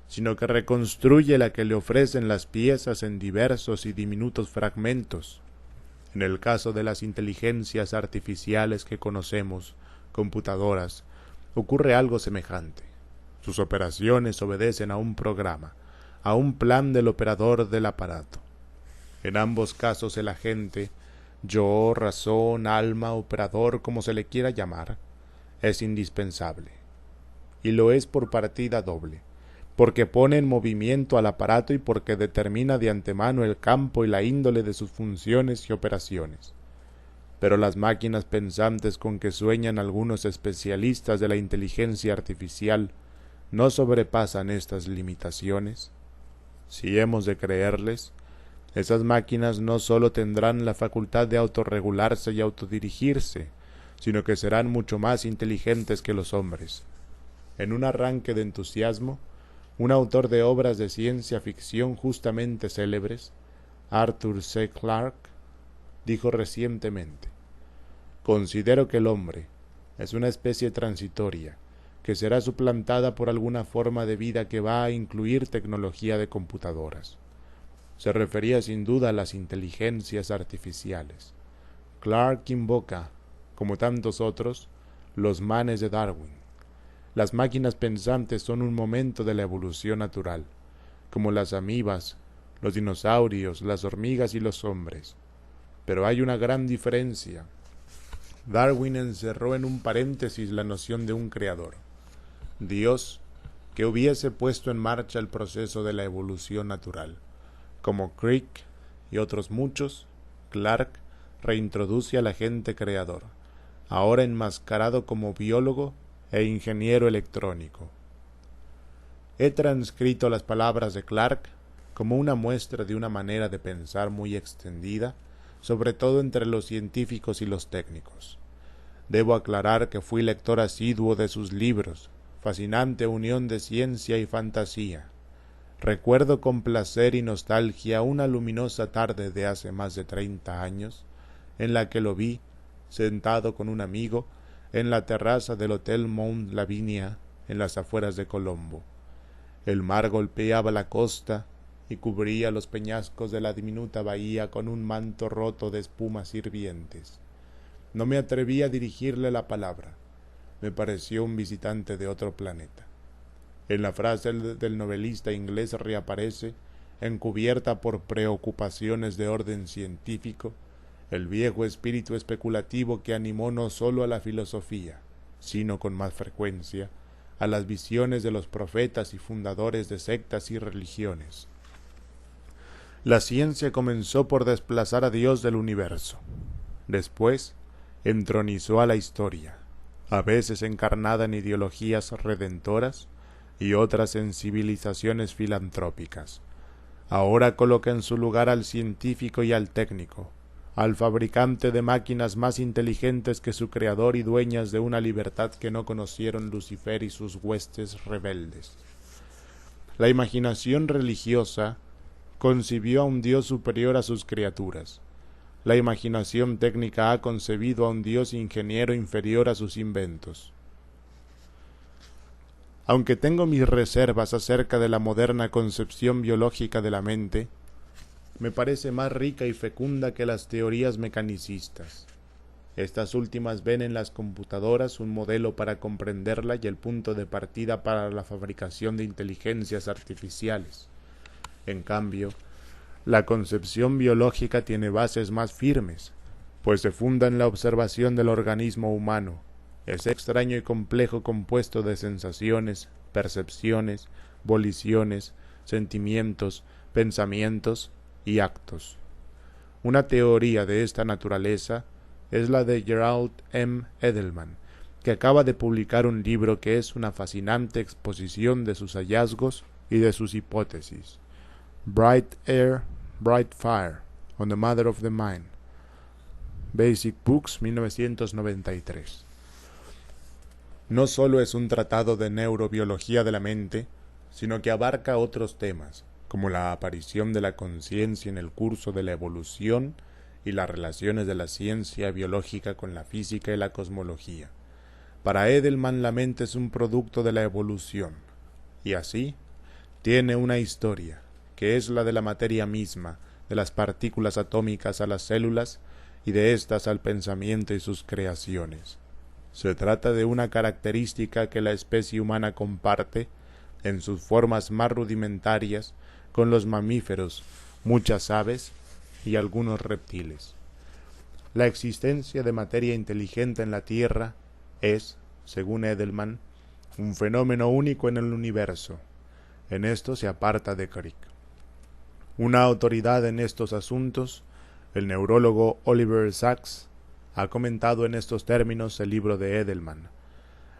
Speaker 1: sino que reconstruye la que le ofrecen las piezas en diversos y diminutos fragmentos. En el caso de las inteligencias artificiales que conocemos, computadoras, ocurre algo semejante. Sus operaciones obedecen a un programa, a un plan del operador del aparato. En ambos casos el agente, yo, razón, alma, operador, como se le quiera llamar, es indispensable. Y lo es por partida doble, porque pone en movimiento al aparato y porque determina de antemano el campo y la índole de sus funciones y operaciones. Pero las máquinas pensantes con que sueñan algunos especialistas de la inteligencia artificial no sobrepasan estas limitaciones. Si hemos de creerles, esas máquinas no sólo tendrán la facultad de autorregularse y autodirigirse, sino que serán mucho más inteligentes que los hombres. En un arranque de entusiasmo, un autor de obras de ciencia ficción justamente célebres, Arthur C. Clarke, dijo recientemente: «Considero que el hombre es una especie transitoria, que será suplantada por alguna forma de vida que va a incluir tecnología de computadoras». Se refería sin duda a las inteligencias artificiales. Clarke invoca, como tantos otros, los manes de Darwin. Las máquinas pensantes son un momento de la evolución natural, como las amibas, los dinosaurios, las hormigas y los hombres. Pero hay una gran diferencia. Darwin encerró en un paréntesis la noción de un creador, Dios, que hubiese puesto en marcha el proceso de la evolución natural. Como Crick y otros muchos, Clarke reintroduce al agente creador, ahora enmascarado como biólogo e ingeniero electrónico. He transcrito las palabras de Clarke como una muestra de una manera de pensar muy extendida, sobre todo entre los científicos y los técnicos. Debo aclarar que fui lector asiduo de sus libros, fascinante unión de ciencia y fantasía. Recuerdo con placer y nostalgia una luminosa tarde de hace más de 30 años, en la que lo vi, sentado con un amigo, en la terraza del Hotel Mount Lavinia, en las afueras de Colombo. El mar golpeaba la costa y cubría los peñascos de la diminuta bahía con un manto roto de espumas hirvientes. No me atreví a dirigirle la palabra. Me pareció un visitante de otro planeta. En la frase del novelista inglés reaparece, encubierta por preocupaciones de orden científico, el viejo espíritu especulativo que animó no sólo a la filosofía, sino con más frecuencia a las visiones de los profetas y fundadores de sectas y religiones. La ciencia comenzó por desplazar a Dios del universo. Después entronizó a la historia. a veces encarnada en ideologías redentoras y otras en civilizaciones filantrópicas. Ahora coloca en su lugar al científico y al técnico, al fabricante de máquinas más inteligentes que su creador y dueñas de una libertad que no conocieron Lucifer y sus huestes rebeldes. La imaginación religiosa concibió a un Dios superior a sus criaturas. La imaginación técnica ha concebido a un Dios ingeniero inferior a sus inventos. Aunque tengo mis reservas acerca de la moderna concepción biológica de la mente, me parece más rica y fecunda que las teorías mecanicistas. Estas últimas ven en las computadoras un modelo para comprenderla y el punto de partida para la fabricación de inteligencias artificiales. En cambio, la concepción biológica tiene bases más firmes, pues se funda en la observación del organismo humano, ese extraño y complejo compuesto de sensaciones, percepciones, voliciones, sentimientos, pensamientos y actos. Una teoría de esta naturaleza es la de Gerald M. Edelman, que acaba de publicar un libro que es una fascinante exposición de sus hallazgos y de sus hipótesis. Bright Air, Bright Fire, on the Matter of the Mind. Basic Books, 1993. No solo es un tratado de neurobiología de la mente, sino que abarca otros temas, como la aparición de la conciencia en el curso de la evolución y las relaciones de la ciencia biológica con la física y la cosmología. Para Edelman la mente es un producto de la evolución, y así tiene una historia, que es la de la materia misma, de las partículas atómicas a las células, y de éstas al pensamiento y sus creaciones. Se trata de una característica que la especie humana comparte, en sus formas más rudimentarias, con los mamíferos, muchas aves y algunos reptiles. La existencia de materia inteligente en la Tierra es, según Edelman, un fenómeno único en el universo. En esto se aparta de Crick. Una autoridad en estos asuntos, el neurólogo Oliver Sacks, ha comentado en estos términos el libro de Edelman.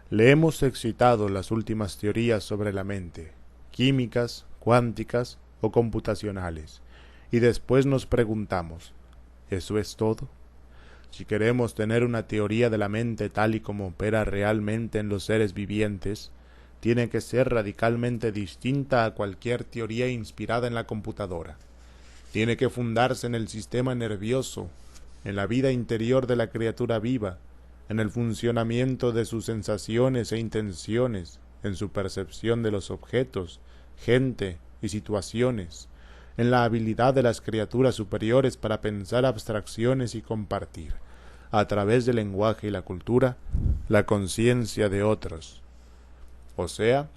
Speaker 1: Le hemos excitado las últimas teorías sobre la mente, químicas, cuánticas o computacionales, y después nos preguntamos, ¿eso es todo? Si queremos tener una teoría de la mente tal y como opera realmente en los seres vivientes, tiene que ser radicalmente distinta a cualquier teoría inspirada en la computadora. Tiene que fundarse en el sistema nervioso, en la vida interior de la criatura viva, en el funcionamiento de sus sensaciones e intenciones, en su percepción de los objetos, gente y situaciones, en la habilidad de las criaturas superiores para pensar abstracciones y compartir, a través del lenguaje y la cultura, la conciencia de otros. O sea,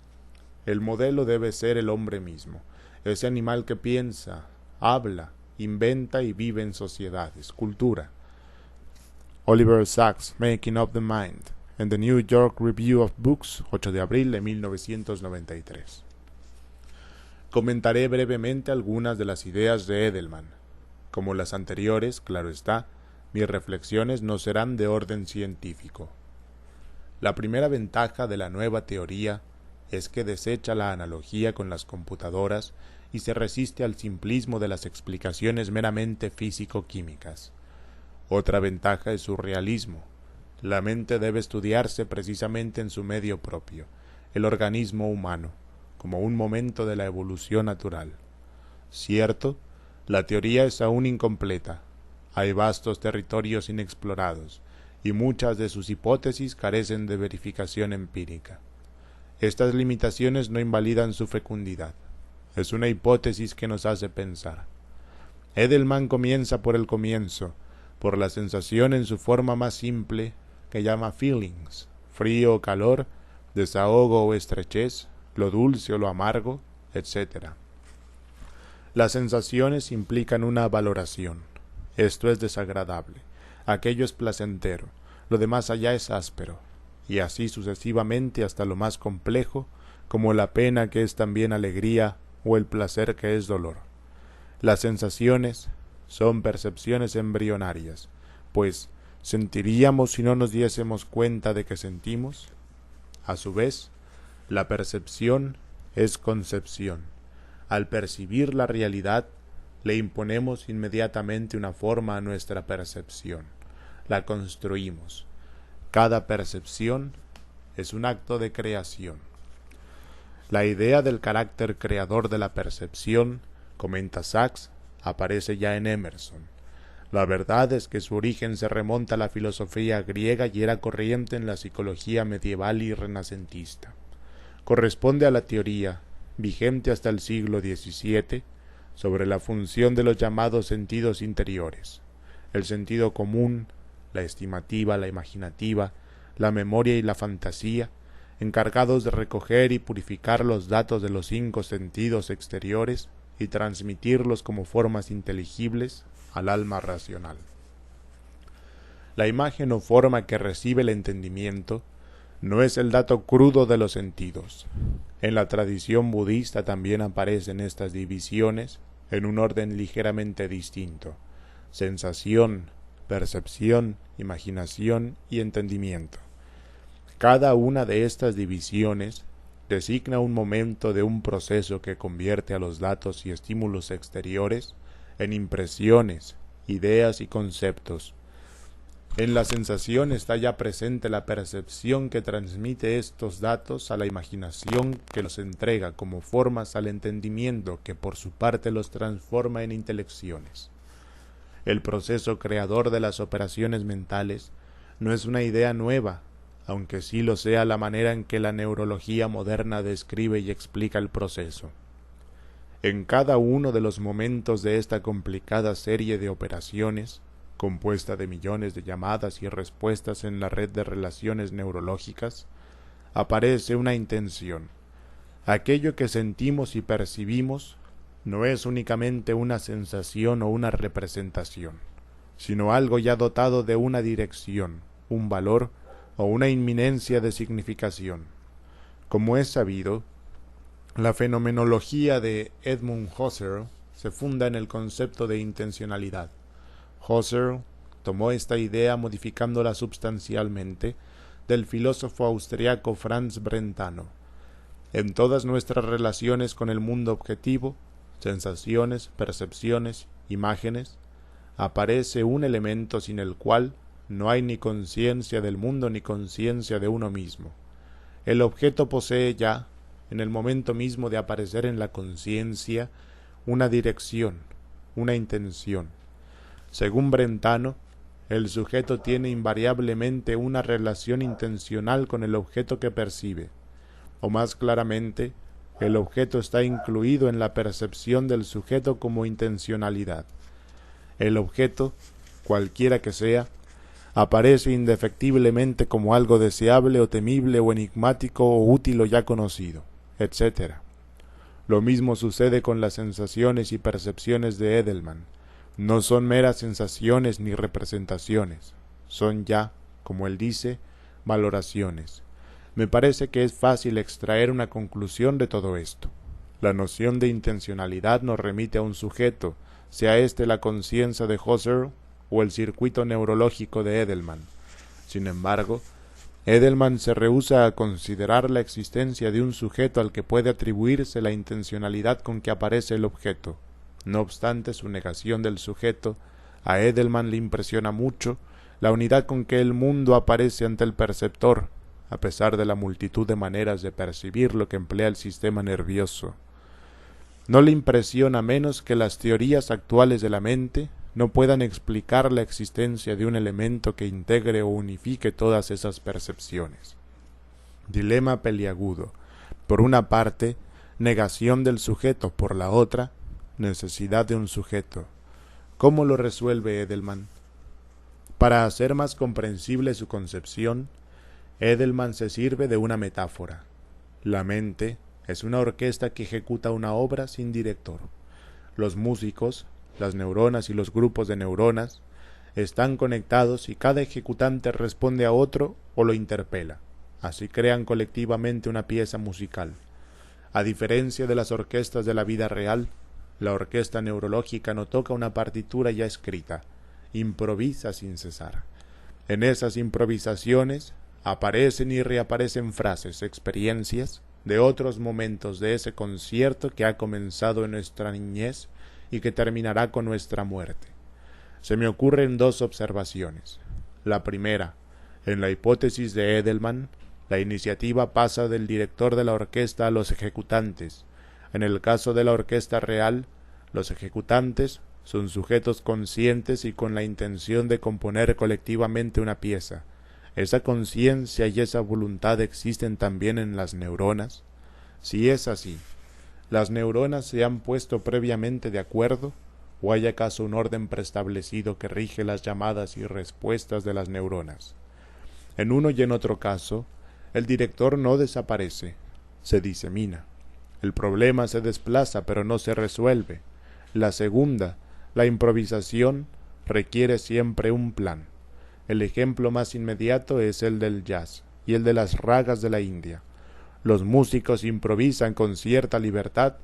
Speaker 1: el modelo debe ser el hombre mismo, ese animal que piensa, habla, inventa y vive en sociedades, cultura. Oliver Sacks, Making Up the Mind, en The New York Review of Books, 8 de abril de 1993. Comentaré brevemente algunas de las ideas de Edelman. Como las anteriores, claro está, mis reflexiones no serán de orden científico. La primera ventaja de la nueva teoría es que desecha la analogía con las computadoras y se resiste al simplismo de las explicaciones meramente físico-químicas. Otra ventaja es su realismo. La mente debe estudiarse precisamente en su medio propio, el organismo humano, como un momento de la evolución natural. Cierto, la teoría es aún incompleta. Hay vastos territorios inexplorados, y muchas de sus hipótesis carecen de verificación empírica. Estas limitaciones no invalidan su fecundidad. Es una hipótesis que nos hace pensar. Edelman comienza por el comienzo, por la sensación en su forma más simple, que llama feelings, frío o calor, desahogo o estrechez, lo dulce o lo amargo, etc. Las sensaciones implican una valoración. Esto es desagradable, aquello es placentero, lo de más allá es áspero, y así sucesivamente hasta lo más complejo, como la pena que es también alegría o el placer que es dolor. Las sensaciones son percepciones embrionarias, pues ¿Sentiríamos si no nos diésemos cuenta de que sentimos? A su vez, la percepción es concepción. Al percibir la realidad, le imponemos inmediatamente una forma a nuestra percepción. La construimos. Cada percepción es un acto de creación. La idea del carácter creador de la percepción, comenta Sachs, aparece ya en Emerson. La verdad es que su origen se remonta a la filosofía griega y era corriente en la psicología medieval y renacentista. Corresponde a la teoría, vigente hasta el siglo XVII, sobre la función de los llamados sentidos interiores, el sentido común, la estimativa, la imaginativa, la memoria y la fantasía, encargados de recoger y purificar los datos de los 5 sentidos exteriores y transmitirlos como formas inteligibles al alma racional. La imagen o forma que recibe el entendimiento no es el dato crudo de los sentidos. En la tradición budista también aparecen estas divisiones en un orden ligeramente distinto: sensación, percepción, imaginación y entendimiento. Cada una de estas divisiones designa un momento de un proceso que convierte a los datos y estímulos exteriores en impresiones, ideas y conceptos. En la sensación está ya presente la percepción que transmite estos datos a la imaginación, que los entrega como formas al entendimiento, que por su parte los transforma en intelecciones. El proceso creador de las operaciones mentales no es una idea nueva, aunque sí lo sea la manera en que la neurología moderna describe y explica el proceso. En cada uno de los momentos de esta complicada serie de operaciones, compuesta de millones de llamadas y respuestas en la red de relaciones neurológicas, aparece una intención. Aquello que sentimos y percibimos no es únicamente una sensación o una representación, sino algo ya dotado de una dirección, un valor o una inminencia de significación. Como es sabido, la fenomenología de Edmund Husserl se funda en el concepto de intencionalidad. Husserl tomó esta idea modificándola substancialmente del filósofo austriaco Franz Brentano. En todas nuestras relaciones con el mundo objetivo, sensaciones, percepciones, imágenes, aparece un elemento sin el cual no hay ni conciencia del mundo ni conciencia de uno mismo. El objeto posee ya, en el momento mismo de aparecer en la conciencia, una dirección, una intención. Según Brentano, el sujeto tiene invariablemente una relación intencional con el objeto que percibe, o más claramente, el objeto está incluido en la percepción del sujeto como intencionalidad. El objeto, cualquiera que sea, aparece indefectiblemente como algo deseable o temible o enigmático o útil o ya conocido, etc. Lo mismo sucede con las sensaciones y percepciones de Edelman. No son meras sensaciones ni representaciones, son ya, como él dice, valoraciones. Me parece que es fácil extraer una conclusión de todo esto. La noción de intencionalidad nos remite a un sujeto, sea éste la conciencia de Husserl o el circuito neurológico de Edelman. Sin embargo, Edelman se rehúsa a considerar la existencia de un sujeto al que puede atribuirse la intencionalidad con que aparece el objeto. No obstante su negación del sujeto, a Edelman le impresiona mucho la unidad con que el mundo aparece ante el perceptor, a pesar de la multitud de maneras de percibirlo que emplea el sistema nervioso. No le impresiona menos que las teorías actuales de la mente no puedan explicar la existencia de un elemento que integre o unifique todas esas percepciones. Dilema peliagudo. Por una parte, negación del sujeto; por la otra, necesidad de un sujeto. ¿Cómo lo resuelve Edelman? Para hacer más comprensible su concepción, Edelman se sirve de una metáfora. La mente es una orquesta que ejecuta una obra sin director. Los músicos, las neuronas y los grupos de neuronas están conectados y cada ejecutante responde a otro o lo interpela. Así crean colectivamente una pieza musical. A diferencia de las orquestas de la vida real, la orquesta neurológica no toca una partitura ya escrita, improvisa sin cesar. En esas improvisaciones aparecen y reaparecen frases, experiencias de otros momentos de ese concierto que ha comenzado en nuestra niñez y que terminará con nuestra muerte. Se me ocurren dos observaciones. La primera, en la hipótesis de Edelman, la iniciativa pasa del director de la orquesta a los ejecutantes. En el caso de la orquesta real, los ejecutantes son sujetos conscientes y con la intención de componer colectivamente una pieza. ¿Esa conciencia y esa voluntad existen también en las neuronas? Si es así, ¿las neuronas se han puesto previamente de acuerdo? ¿O hay acaso un orden preestablecido que rige las llamadas y respuestas de las neuronas? En uno y en otro caso, el director no desaparece, se disemina. El problema se desplaza pero no se resuelve. La segunda, la improvisación, requiere siempre un plan. El ejemplo más inmediato es el del jazz y el de las ragas de la India. Los músicos improvisan con cierta libertad,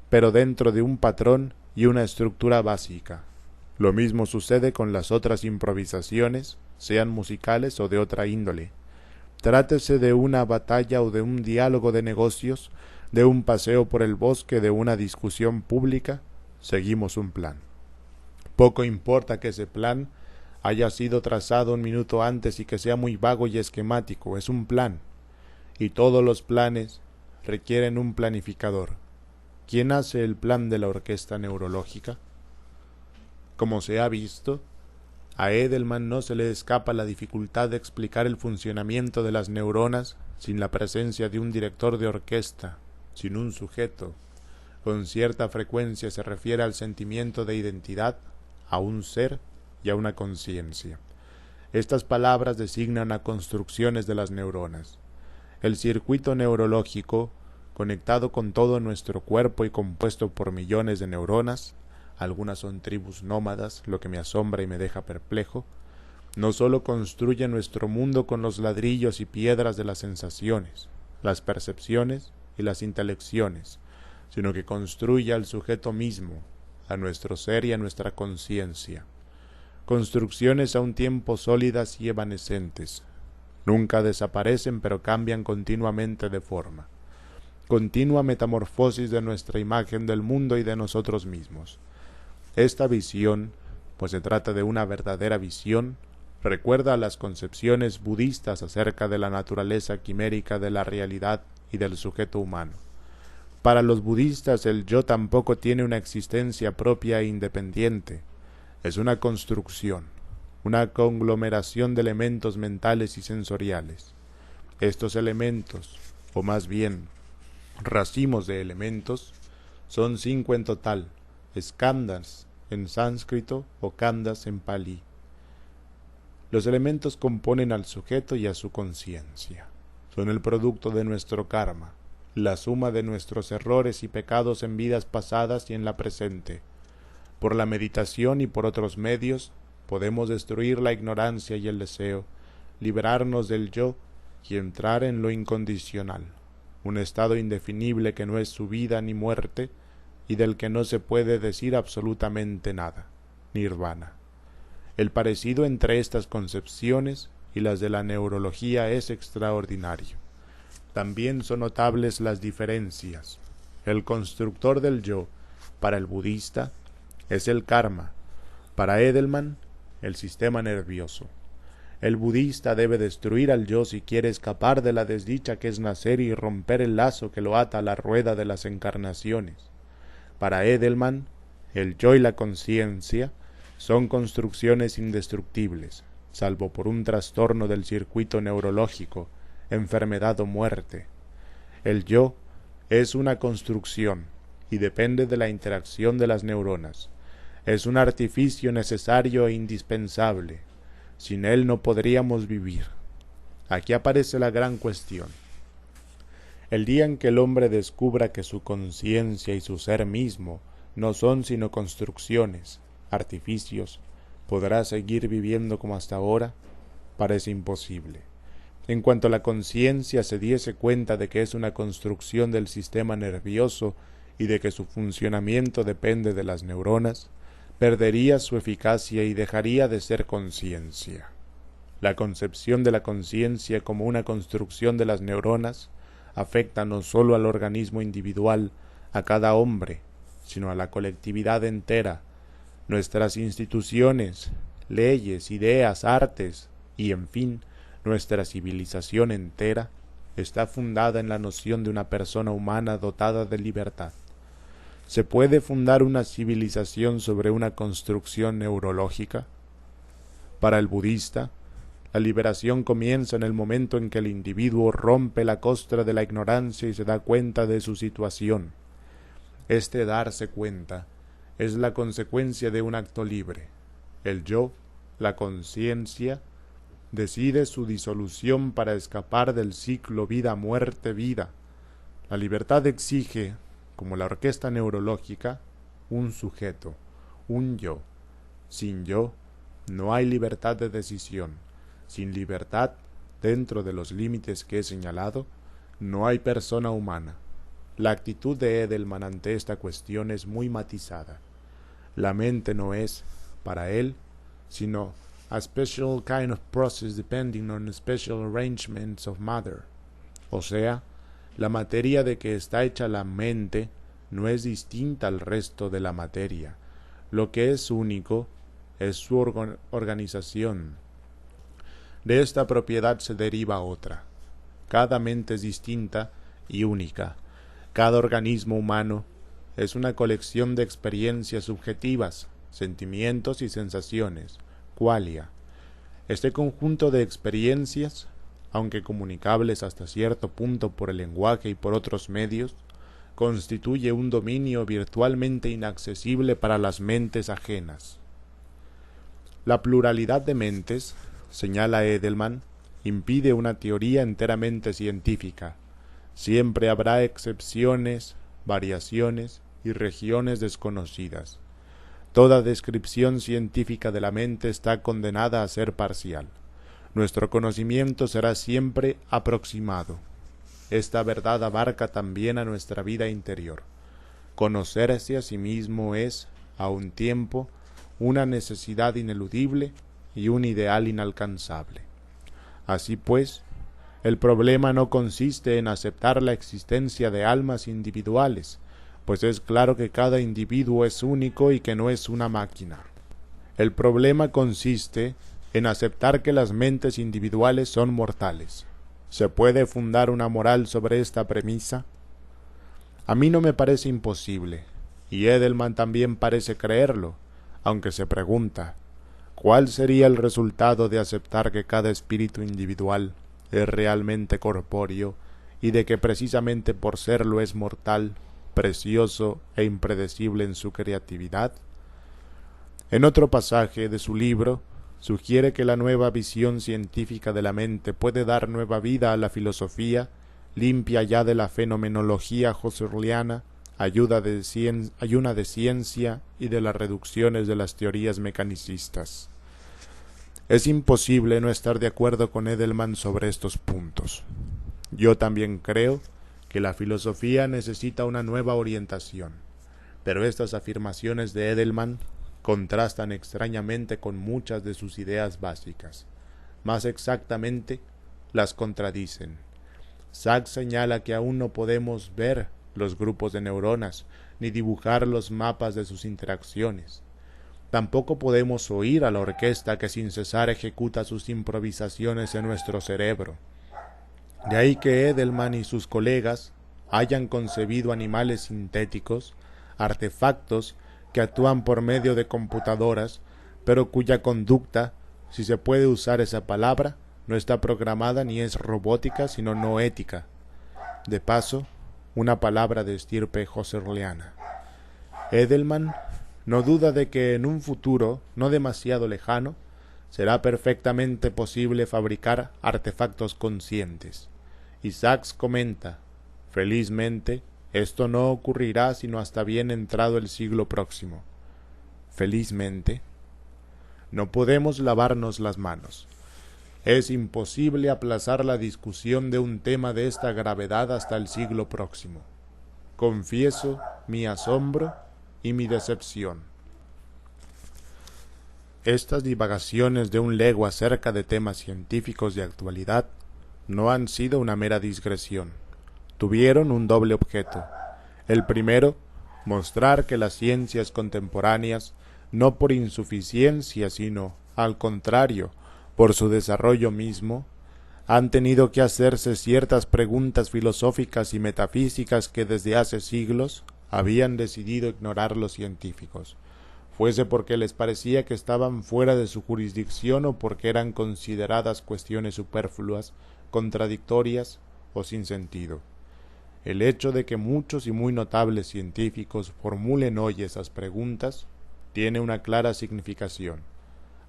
Speaker 1: pero dentro de un patrón y una estructura básica. Lo mismo sucede con las otras improvisaciones, sean musicales o de otra índole. Trátese de una batalla o de un diálogo de negocios, de un paseo por el bosque, de una discusión pública, seguimos un plan. Poco importa que ese plan haya sido trazado un minuto antes y que sea muy vago y esquemático, es un plan. Y todos los planes requieren un planificador. ¿Quién hace el plan de la orquesta neurológica? Como se ha visto, a Edelman no se le escapa la dificultad de explicar el funcionamiento de las neuronas sin la presencia de un director de orquesta, sin un sujeto. Con cierta frecuencia se refiere al sentimiento de identidad, a un ser y a una conciencia. Estas palabras designan a construcciones de las neuronas. El circuito neurológico, conectado con todo nuestro cuerpo y compuesto por millones de neuronas, algunas son tribus nómadas, lo que me asombra y me deja perplejo, no sólo construye nuestro mundo con los ladrillos y piedras de las sensaciones, las percepciones y las intelecciones, sino que construye al sujeto mismo, a nuestro ser y a nuestra conciencia. Construcciones a un tiempo sólidas y evanescentes. Nunca desaparecen, pero cambian continuamente de forma. Continua metamorfosis de nuestra imagen del mundo y de nosotros mismos. Esta visión, pues se trata de una verdadera visión, recuerda a las concepciones budistas acerca de la naturaleza quimérica de la realidad y del sujeto humano. Para los budistas el yo tampoco tiene una existencia propia e independiente. Es una construcción, una conglomeración de elementos mentales y sensoriales. Estos elementos, o más bien, racimos de elementos, son 5 en total, skandhas en sánscrito o khandhas en palí. Los elementos componen al sujeto y a su conciencia. Son el producto de nuestro karma, la suma de nuestros errores y pecados en vidas pasadas y en la presente. Por la meditación y por otros medios podemos destruir la ignorancia y el deseo, liberarnos del yo y entrar en lo incondicional, un estado indefinible que no es su vida ni muerte y del que no se puede decir absolutamente nada, nirvana. El parecido entre estas concepciones y las de la neurología es extraordinario. También son notables las diferencias. El constructor del yo, para el budista, es el karma. Para Edelman, el sistema nervioso. El budista debe destruir al yo si quiere escapar de la desdicha que es nacer y romper el lazo que lo ata a la rueda de las encarnaciones. Para Edelman, el yo y la conciencia son construcciones indestructibles, salvo por un trastorno del circuito neurológico, enfermedad o muerte. El yo es una construcción y depende de la interacción de las neuronas. Es un artificio necesario e indispensable. Sin él no podríamos vivir. Aquí aparece la gran cuestión. El día en que el hombre descubra que su conciencia y su ser mismo no son sino construcciones, artificios, ¿podrá seguir viviendo como hasta ahora? Parece imposible. En cuanto la conciencia se diese cuenta de que es una construcción del sistema nervioso y de que su funcionamiento depende de las neuronas, perdería su eficacia y dejaría de ser conciencia. La concepción de la conciencia como una construcción de las neuronas afecta no sólo al organismo individual, a cada hombre, sino a la colectividad entera. Nuestras instituciones, leyes, ideas, artes y, en fin, nuestra civilización entera está fundada en la noción de una persona humana dotada de libertad. ¿Se puede fundar una civilización sobre una construcción neurológica? Para el budista, la liberación comienza en el momento en que el individuo rompe la costra de la ignorancia y se da cuenta de su situación. Este darse cuenta es la consecuencia de un acto libre. El yo, la conciencia, decide su disolución para escapar del ciclo vida-muerte-vida. La libertad exige, como la orquesta neurológica, un sujeto, un yo. Sin yo, no hay libertad de decisión. Sin libertad, dentro de los límites que he señalado, no hay persona humana. La actitud de Edelman ante esta cuestión es muy matizada. La mente no es, para él, sino a special kind of process depending on special arrangements of matter. O sea, la materia de que está hecha la mente no es distinta al resto de la materia. Lo que es único es su organización. De esta propiedad se deriva otra. Cada mente es distinta y única. Cada organismo humano es una colección de experiencias subjetivas, sentimientos y sensaciones, qualia. Este conjunto de experiencias, aunque comunicables hasta cierto punto por el lenguaje y por otros medios, constituye un dominio virtualmente inaccesible para las mentes ajenas. La pluralidad de mentes, señala Edelman, impide una teoría enteramente científica. Siempre habrá excepciones, variaciones y regiones desconocidas. Toda descripción científica de la mente está condenada a ser parcial. Nuestro conocimiento será siempre aproximado. Esta verdad abarca también a nuestra vida interior. Conocerse a sí mismo es, a un tiempo, una necesidad ineludible y un ideal inalcanzable. Así pues, el problema no consiste en aceptar la existencia de almas individuales, pues es claro que cada individuo es único y que no es una máquina. El problema consiste en aceptar que las mentes individuales son mortales. ¿Se puede fundar una moral sobre esta premisa? A mí no me parece imposible, y Edelman también parece creerlo, aunque se pregunta, ¿cuál sería el resultado de aceptar que cada espíritu individual es realmente corpóreo y de que precisamente por serlo es mortal, precioso e impredecible en su creatividad? En otro pasaje de su libro, sugiere que la nueva visión científica de la mente puede dar nueva vida a la filosofía, limpia ya de la fenomenología husserliana, ayuna de ciencia y de las reducciones de las teorías mecanicistas. Es imposible no estar de acuerdo con Edelman sobre estos puntos. Yo también creo que la filosofía necesita una nueva orientación, pero estas afirmaciones de Edelman contrastan extrañamente con muchas de sus ideas básicas. Más exactamente, las contradicen. Sachs señala que aún no podemos ver los grupos de neuronas, ni dibujar los mapas de sus interacciones. Tampoco podemos oír a la orquesta que sin cesar ejecuta sus improvisaciones en nuestro cerebro. De ahí que Edelman y sus colegas hayan concebido animales sintéticos, artefactos que actúan por medio de computadoras, pero cuya conducta, si se puede usar esa palabra, no está programada ni es robótica, sino no ética. De paso, una palabra de estirpe husserliana. Edelman no duda de que en un futuro no demasiado lejano será perfectamente posible fabricar artefactos conscientes. Y Sachs comenta, felizmente, esto no ocurrirá sino hasta bien entrado el siglo próximo. Felizmente, no podemos lavarnos las manos. Es imposible aplazar la discusión de un tema de esta gravedad hasta el siglo próximo. Confieso mi asombro y mi decepción. Estas divagaciones de un legua acerca de temas científicos de actualidad no han sido una mera digresión. Tuvieron un doble objeto. El primero, mostrar que las ciencias contemporáneas, no por insuficiencia, sino, al contrario, por su desarrollo mismo, han tenido que hacerse ciertas preguntas filosóficas y metafísicas que desde hace siglos habían decidido ignorar los científicos, fuese porque les parecía que estaban fuera de su jurisdicción o porque eran consideradas cuestiones superfluas, contradictorias o sin sentido. El hecho de que muchos y muy notables científicos formulen hoy esas preguntas tiene una clara significación.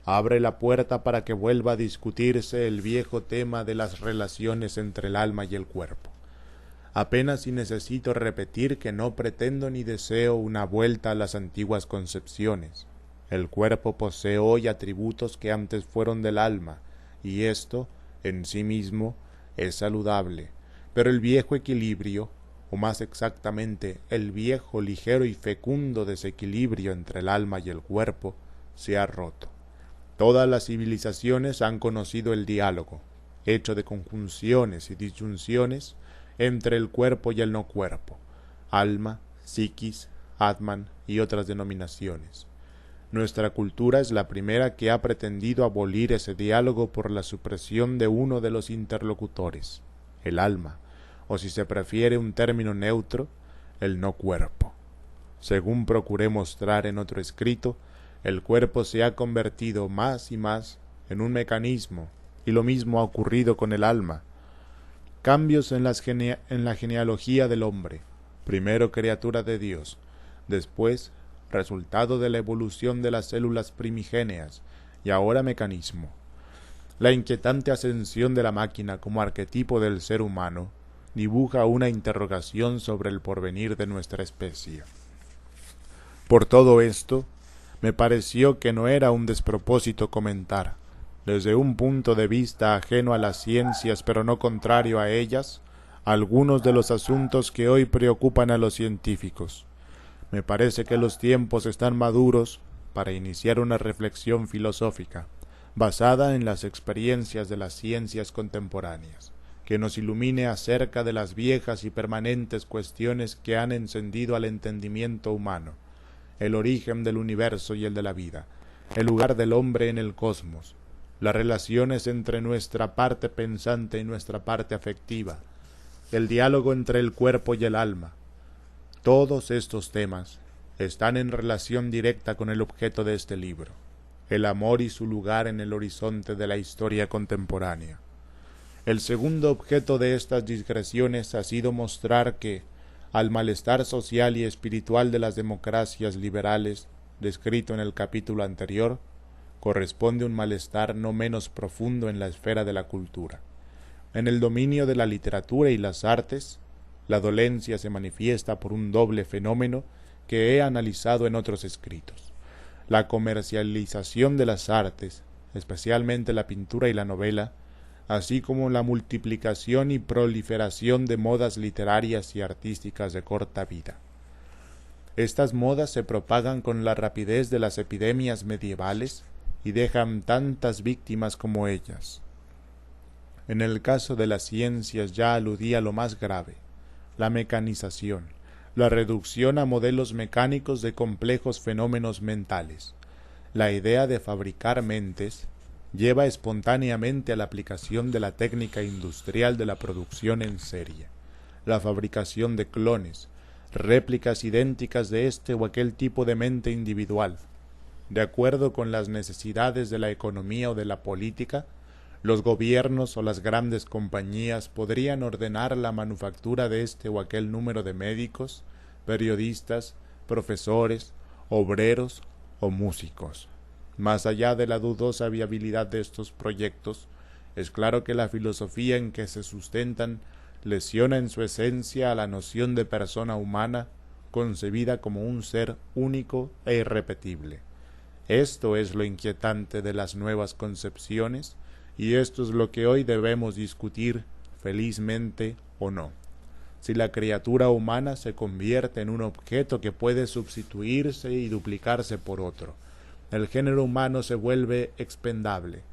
Speaker 1: Abre la puerta para que vuelva a discutirse el viejo tema de las relaciones entre el alma y el cuerpo. Apenas si necesito repetir que no pretendo ni deseo una vuelta a las antiguas concepciones. El cuerpo posee hoy atributos que antes fueron del alma, y esto, en sí mismo, es saludable, pero el viejo equilibrio, o más exactamente, el viejo, ligero y fecundo desequilibrio entre el alma y el cuerpo, se ha roto. Todas las civilizaciones han conocido el diálogo, hecho de conjunciones y disyunciones entre el cuerpo y el no cuerpo, alma, psiquis, atman y otras denominaciones. Nuestra cultura es la primera que ha pretendido abolir ese diálogo por la supresión de uno de los interlocutores, el alma, o si se prefiere un término neutro, el no cuerpo. Según procuré mostrar en otro escrito, el cuerpo se ha convertido más y más en un mecanismo, y lo mismo ha ocurrido con el alma. Cambios en la genealogía del hombre, primero criatura de Dios, después resultado de la evolución de las células primigéneas y ahora mecanismo. La inquietante ascensión de la máquina como arquetipo del ser humano dibuja una interrogación sobre el porvenir de nuestra especie. Por todo esto, me pareció que no era un despropósito comentar, desde un punto de vista ajeno a las ciencias pero no contrario a ellas, algunos de los asuntos que hoy preocupan a los científicos. Me parece que los tiempos están maduros para iniciar una reflexión filosófica, basada en las experiencias de las ciencias contemporáneas, que nos ilumine acerca de las viejas y permanentes cuestiones que han encendido al entendimiento humano, el origen del universo y el de la vida, el lugar del hombre en el cosmos, las relaciones entre nuestra parte pensante y nuestra parte afectiva, el diálogo entre el cuerpo y el alma. Todos estos temas están en relación directa con el objeto de este libro, el amor y su lugar en el horizonte de la historia contemporánea. El segundo objeto de estas digresiones ha sido mostrar que, al malestar social y espiritual de las democracias liberales, descrito en el capítulo anterior, corresponde un malestar no menos profundo en la esfera de la cultura. En el dominio de la literatura y las artes, la dolencia se manifiesta por un doble fenómeno que he analizado en otros escritos. La comercialización de las artes, especialmente la pintura y la novela, así como la multiplicación y proliferación de modas literarias y artísticas de corta vida. Estas modas se propagan con la rapidez de las epidemias medievales y dejan tantas víctimas como ellas. En el caso de las ciencias ya aludí a lo más grave, la mecanización, la reducción a modelos mecánicos de complejos fenómenos mentales. La idea de fabricar mentes lleva espontáneamente a la aplicación de la técnica industrial de la producción en serie, la fabricación de clones, réplicas idénticas de este o aquel tipo de mente individual. De acuerdo con las necesidades de la economía o de la política, los gobiernos o las grandes compañías podrían ordenar la manufactura de este o aquel número de médicos, periodistas, profesores, obreros o músicos. Más allá de la dudosa viabilidad de estos proyectos, es claro que la filosofía en que se sustentan lesiona en su esencia a la noción de persona humana concebida como un ser único e irrepetible. Esto es lo inquietante de las nuevas concepciones, y esto es lo que hoy debemos discutir, felizmente o no. Si la criatura humana se convierte en un objeto que puede sustituirse y duplicarse por otro, el género humano se vuelve expendable,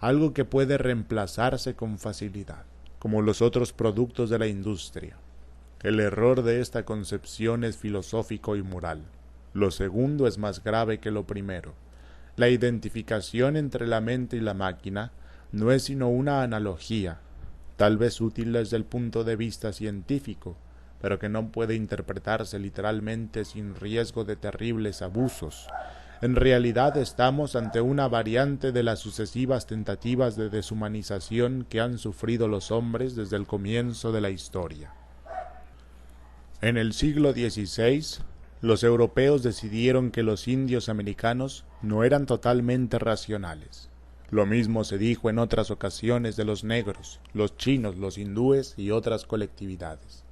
Speaker 1: algo que puede reemplazarse con facilidad, como los otros productos de la industria. El error de esta concepción es filosófico y moral. Lo segundo es más grave que lo primero. La identificación entre la mente y la máquina no es sino una analogía, tal vez útil desde el punto de vista científico, pero que no puede interpretarse literalmente sin riesgo de terribles abusos. En realidad estamos ante una variante de las sucesivas tentativas de deshumanización que han sufrido los hombres desde el comienzo de la historia. En el siglo XVI, los europeos decidieron que los indios americanos no eran totalmente racionales. Lo mismo se dijo en otras ocasiones de los negros, los chinos, los hindúes y otras colectividades.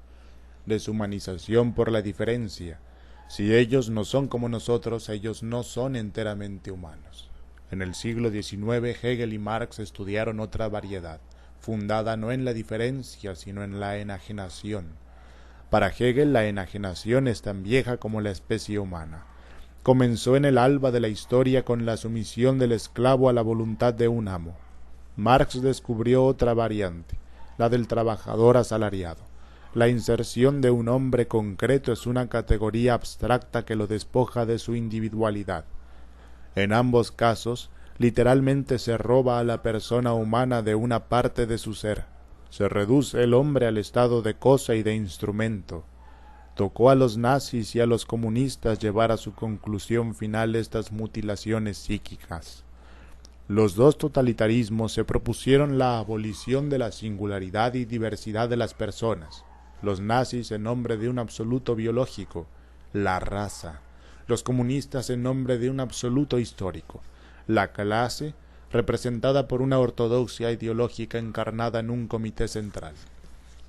Speaker 1: Deshumanización por la diferencia. Si ellos no son como nosotros, ellos no son enteramente humanos. En el siglo XIX, Hegel y Marx estudiaron otra variedad, fundada no en la diferencia, sino en la enajenación. Para Hegel, la enajenación es tan vieja como la especie humana. Comenzó en el alba de la historia con la sumisión del esclavo a la voluntad de un amo. Marx descubrió otra variante, la del trabajador asalariado. La inserción de un hombre concreto es una categoría abstracta que lo despoja de su individualidad. En ambos casos, literalmente se roba a la persona humana de una parte de su ser. Se reduce el hombre al estado de cosa y de instrumento. Tocó a los nazis y a los comunistas llevar a su conclusión final estas mutilaciones psíquicas. Los dos totalitarismos se propusieron la abolición de la singularidad y diversidad de las personas. Los nazis en nombre de un absoluto biológico, la raza. Los comunistas en nombre de un absoluto histórico, la clase, representada por una ortodoxia ideológica encarnada en un comité central.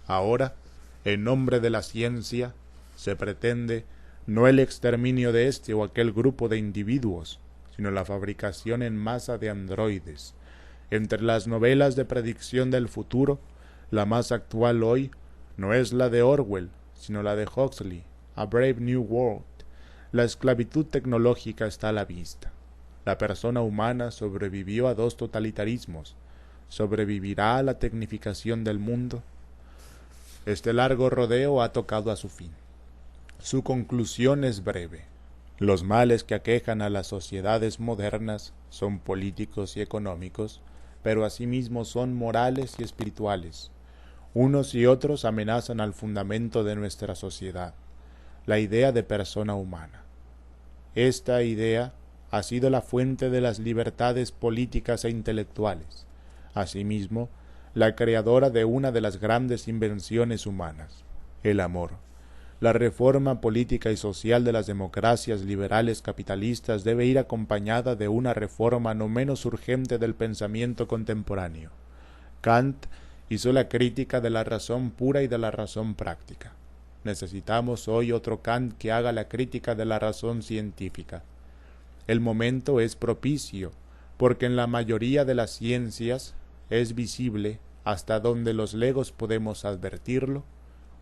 Speaker 1: Ahora, en nombre de la ciencia, se pretende no el exterminio de este o aquel grupo de individuos, sino la fabricación en masa de androides. Entre las novelas de predicción del futuro, la más actual hoy no es la de Orwell, sino la de Huxley, A Brave New World. La esclavitud tecnológica está a la vista. La persona humana sobrevivió a dos totalitarismos. ¿Sobrevivirá a la tecnificación del mundo? Este largo rodeo ha tocado a su fin. Su conclusión es breve. Los males que aquejan a las sociedades modernas son políticos y económicos, pero asimismo son morales y espirituales. Unos y otros amenazan al fundamento de nuestra sociedad, la idea de persona humana. Esta idea ha sido la fuente de las libertades políticas e intelectuales, asimismo, la creadora de una de las grandes invenciones humanas, el amor. La reforma política y social de las democracias liberales capitalistas debe ir acompañada de una reforma no menos urgente del pensamiento contemporáneo. Kant hizo la crítica de la razón pura y de la razón práctica. Necesitamos hoy otro Kant que haga la crítica de la razón científica. El momento es propicio, porque en la mayoría de las ciencias es visible, hasta donde los legos podemos advertirlo,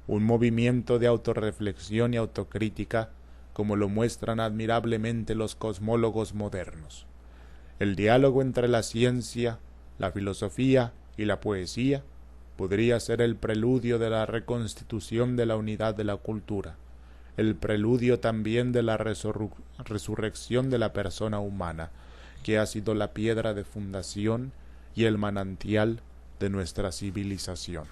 Speaker 1: un movimiento de autorreflexión y autocrítica, como lo muestran admirablemente los cosmólogos modernos. El diálogo entre la ciencia, la filosofía y la poesía podría ser el preludio de la reconstitución de la unidad de la cultura, el preludio también de la resurrección de la persona humana, que ha sido la piedra de fundación y el manantial de nuestra civilización.